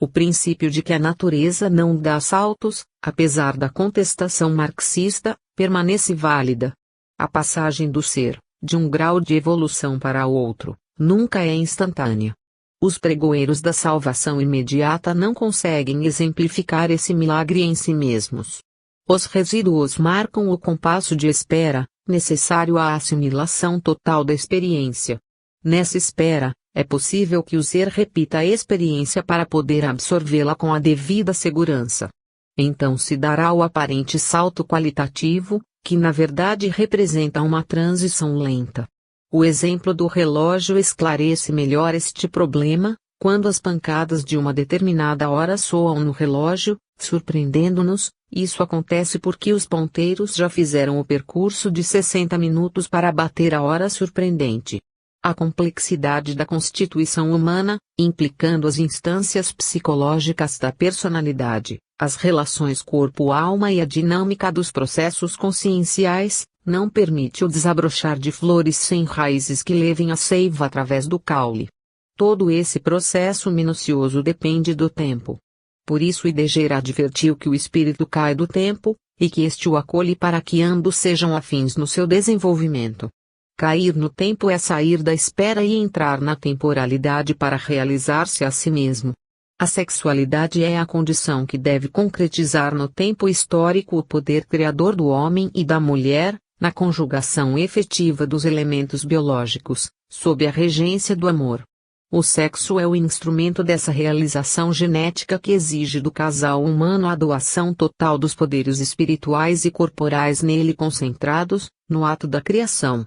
A: O princípio de que a natureza não dá saltos, apesar da contestação marxista, permanece válida. A passagem do ser, de um grau de evolução para outro, nunca é instantânea. Os pregoeiros da salvação imediata não conseguem exemplificar esse milagre em si mesmos. Os resíduos marcam o compasso de espera, necessário à assimilação total da experiência. Nessa espera, é possível que o ser repita a experiência para poder absorvê-la com a devida segurança. Então se dará o aparente salto qualitativo, que na verdade representa uma transição lenta. O exemplo do relógio esclarece melhor este problema. Quando as pancadas de uma determinada hora soam no relógio, surpreendendo-nos, isso acontece porque os ponteiros já fizeram o percurso de 60 minutos para bater a hora surpreendente. A complexidade da constituição humana, implicando as instâncias psicológicas da personalidade, as relações corpo-alma e a dinâmica dos processos conscienciais, não permite o desabrochar de flores sem raízes que levem a seiva através do caule. Todo esse processo minucioso depende do tempo. Por isso Heidegger advertiu que o espírito cai do tempo, e que este o acolhe para que ambos sejam afins no seu desenvolvimento. Cair no tempo é sair da espera e entrar na temporalidade para realizar-se a si mesmo. A sexualidade é a condição que deve concretizar no tempo histórico o poder criador do homem e da mulher, na conjugação efetiva dos elementos biológicos, sob a regência do amor. O sexo é o instrumento dessa realização genética que exige do casal humano a doação total dos poderes espirituais e corporais nele concentrados, no ato da criação.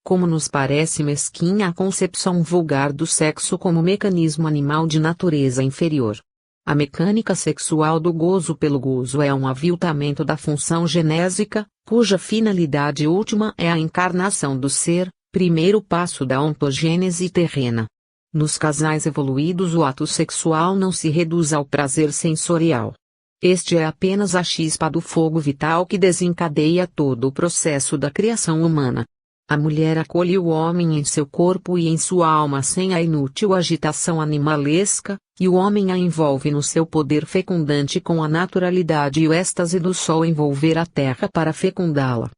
A: Como nos parece mesquinha a concepção vulgar do sexo como mecanismo animal de natureza inferior. A mecânica sexual do gozo pelo gozo é um aviltamento da função genésica, cuja finalidade última é a encarnação do ser, primeiro passo da ontogênese terrena. Nos casais evoluídos o ato sexual não se reduz ao prazer sensorial. Este é apenas a chispa do fogo vital que desencadeia todo o processo da criação humana. A mulher acolhe o homem em seu corpo e em sua alma sem a inútil agitação animalesca, e o homem a envolve no seu poder fecundante com a naturalidade e o êxtase do sol envolver a terra para fecundá-la.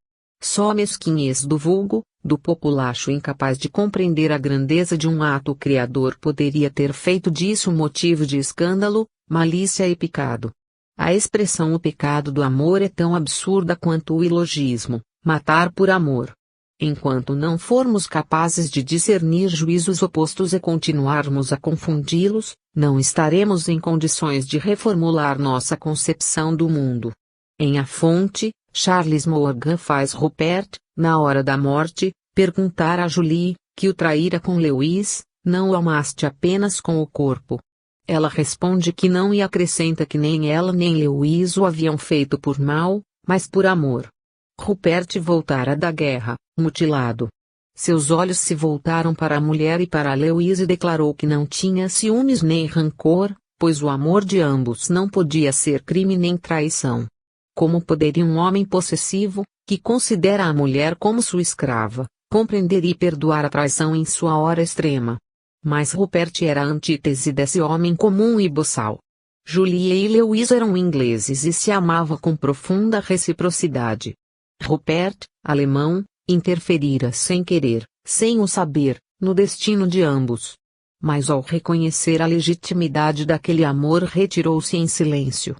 A: Só a mesquinhez do vulgo, do populacho incapaz de compreender a grandeza de um ato criador poderia ter feito disso motivo de escândalo, malícia e pecado. A expressão o pecado do amor é tão absurda quanto o ilogismo, matar por amor. Enquanto não formos capazes de discernir juízos opostos e continuarmos a confundi-los, não estaremos em condições de reformular nossa concepção do mundo. Em A Fonte, Charles Morgan faz Rupert, na hora da morte, perguntar a Julie, que o traíra com Lewis, não o amaste apenas com o corpo. Ela responde que não e acrescenta que nem ela nem Lewis o haviam feito por mal, mas por amor. Rupert voltara da guerra, mutilado. Seus olhos se voltaram para a mulher e para Lewis e declarou que não tinha ciúmes nem rancor, pois o amor de ambos não podia ser crime nem traição. Como poderia um homem possessivo, que considera a mulher como sua escrava, compreender e perdoar a traição em sua hora extrema? Mas Rupert era a antítese desse homem comum e boçal. Julia e Lewis eram ingleses e se amavam com profunda reciprocidade. Rupert, alemão, interferira sem querer, sem o saber, no destino de ambos. Mas ao reconhecer a legitimidade daquele amor retirou-se em silêncio.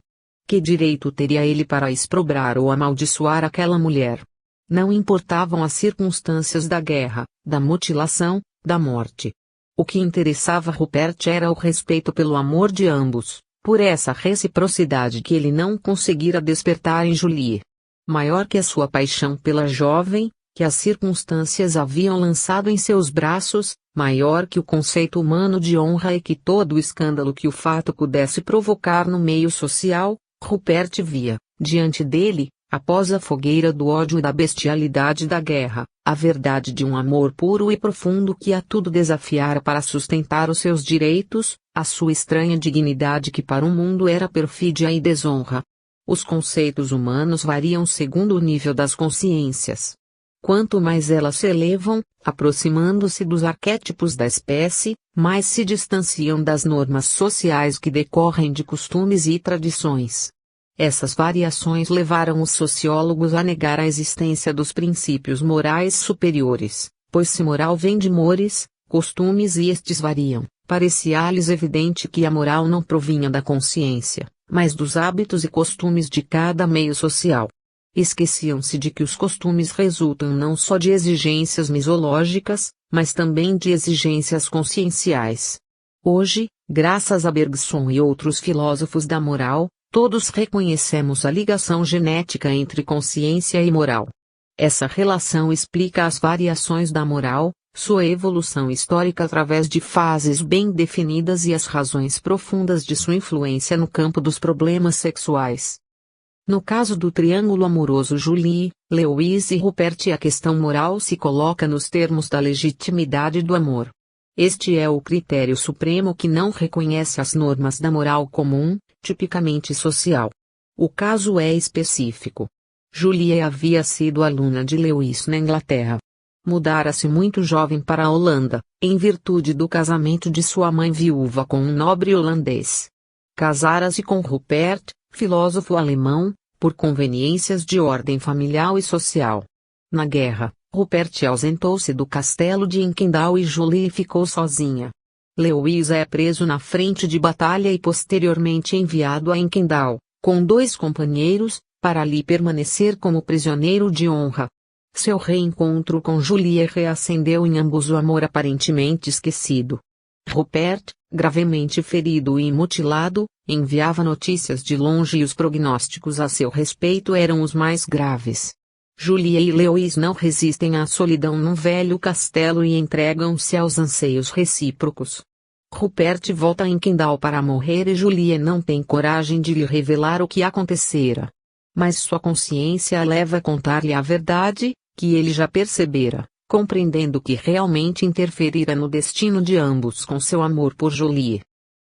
A: Que direito teria ele para exprobrar ou amaldiçoar aquela mulher? Não importavam as circunstâncias da guerra, da mutilação, da morte. O que interessava Rupert era o respeito pelo amor de ambos, por essa reciprocidade que ele não conseguira despertar em Julie. Maior que a sua paixão pela jovem, que as circunstâncias haviam lançado em seus braços, maior que o conceito humano de honra e que todo o escândalo que o fato pudesse provocar no meio social, Rupert via, diante dele, após a fogueira do ódio e da bestialidade da guerra, a verdade de um amor puro e profundo que a tudo desafiara para sustentar os seus direitos, a sua estranha dignidade que para o mundo era perfídia e desonra. Os conceitos humanos variam segundo o nível das consciências. Quanto mais elas se elevam, aproximando-se dos arquétipos da espécie, mais se distanciam das normas sociais que decorrem de costumes e tradições. Essas variações levaram os sociólogos a negar a existência dos princípios morais superiores, pois se moral vem de mores, costumes e estes variam, parecia-lhes evidente que a moral não provinha da consciência, mas dos hábitos e costumes de cada meio social. Esqueciam-se de que os costumes resultam não só de exigências misológicas, mas também de exigências conscienciais. Hoje, graças a Bergson e outros filósofos da moral, todos reconhecemos a ligação genética entre consciência e moral. Essa relação explica as variações da moral, sua evolução histórica através de fases bem definidas e as razões profundas de sua influência no campo dos problemas sexuais. No caso do triângulo amoroso Julie, Lewis e Rupert, a questão moral se coloca nos termos da legitimidade do amor. Este é o critério supremo que não reconhece as normas da moral comum, tipicamente social. O caso é específico. Julie havia sido aluna de Lewis na Inglaterra. Mudara-se muito jovem para a Holanda, em virtude do casamento de sua mãe viúva com um nobre holandês. Casara-se com Rupert, filósofo alemão, por conveniências de ordem familiar e social. Na guerra, Rupert ausentou-se do castelo de Inkendahl e Julie ficou sozinha. Lewis é preso na frente de batalha e posteriormente enviado a Inkendahl, com 2 companheiros, para ali permanecer como prisioneiro de honra. Seu reencontro com Julie reacendeu em ambos o amor aparentemente esquecido. Rupert, gravemente ferido e mutilado, enviava notícias de longe e os prognósticos a seu respeito eram os mais graves. Julie e Lewis não resistem à solidão num velho castelo e entregam-se aos anseios recíprocos. Rupert volta a Inkendahl para morrer e Julie não tem coragem de lhe revelar o que acontecera. Mas sua consciência a leva a contar-lhe a verdade, que ele já percebera, compreendendo que realmente interferira no destino de ambos com seu amor por Julie.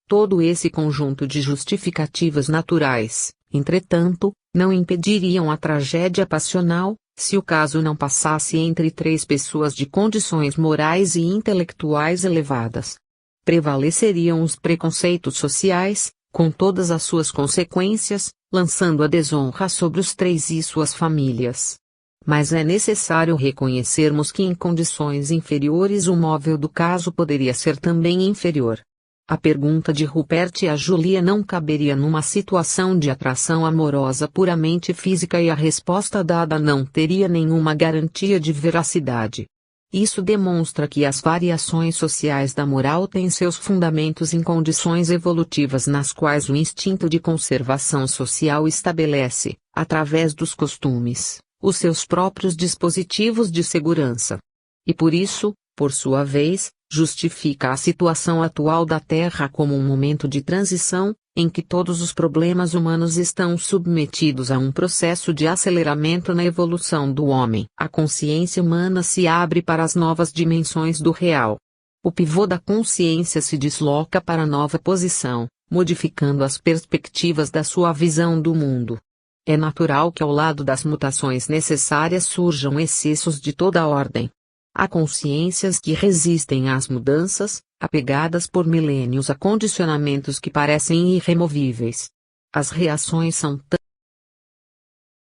A: Todo esse conjunto de justificativas naturais, entretanto, não impediriam a tragédia passional, se o caso não passasse entre 3 pessoas de condições morais e intelectuais elevadas. Prevaleceriam os preconceitos sociais, com todas as suas consequências, lançando a desonra sobre os 3 e suas famílias. Mas é necessário reconhecermos que em condições inferiores o móvel do caso poderia ser também inferior. A pergunta de Rupert a Julie não caberia numa situação de atração amorosa puramente física e a resposta dada não teria nenhuma garantia de veracidade. Isso demonstra que as variações sociais da moral têm seus fundamentos em condições evolutivas nas quais o instinto de conservação social estabelece, através dos costumes, os seus próprios dispositivos de segurança. E por isso, por sua vez, justifica a situação atual da Terra como um momento de transição, em que todos os problemas humanos estão submetidos a um processo de aceleramento na evolução do homem. A consciência humana se abre para as novas dimensões do real. O pivô da consciência se desloca para nova posição, modificando as perspectivas da sua visão do mundo. É natural que ao lado das mutações necessárias surjam excessos de toda ordem. Há consciências que resistem às mudanças, apegadas por milênios a condicionamentos que parecem irremovíveis. As reações são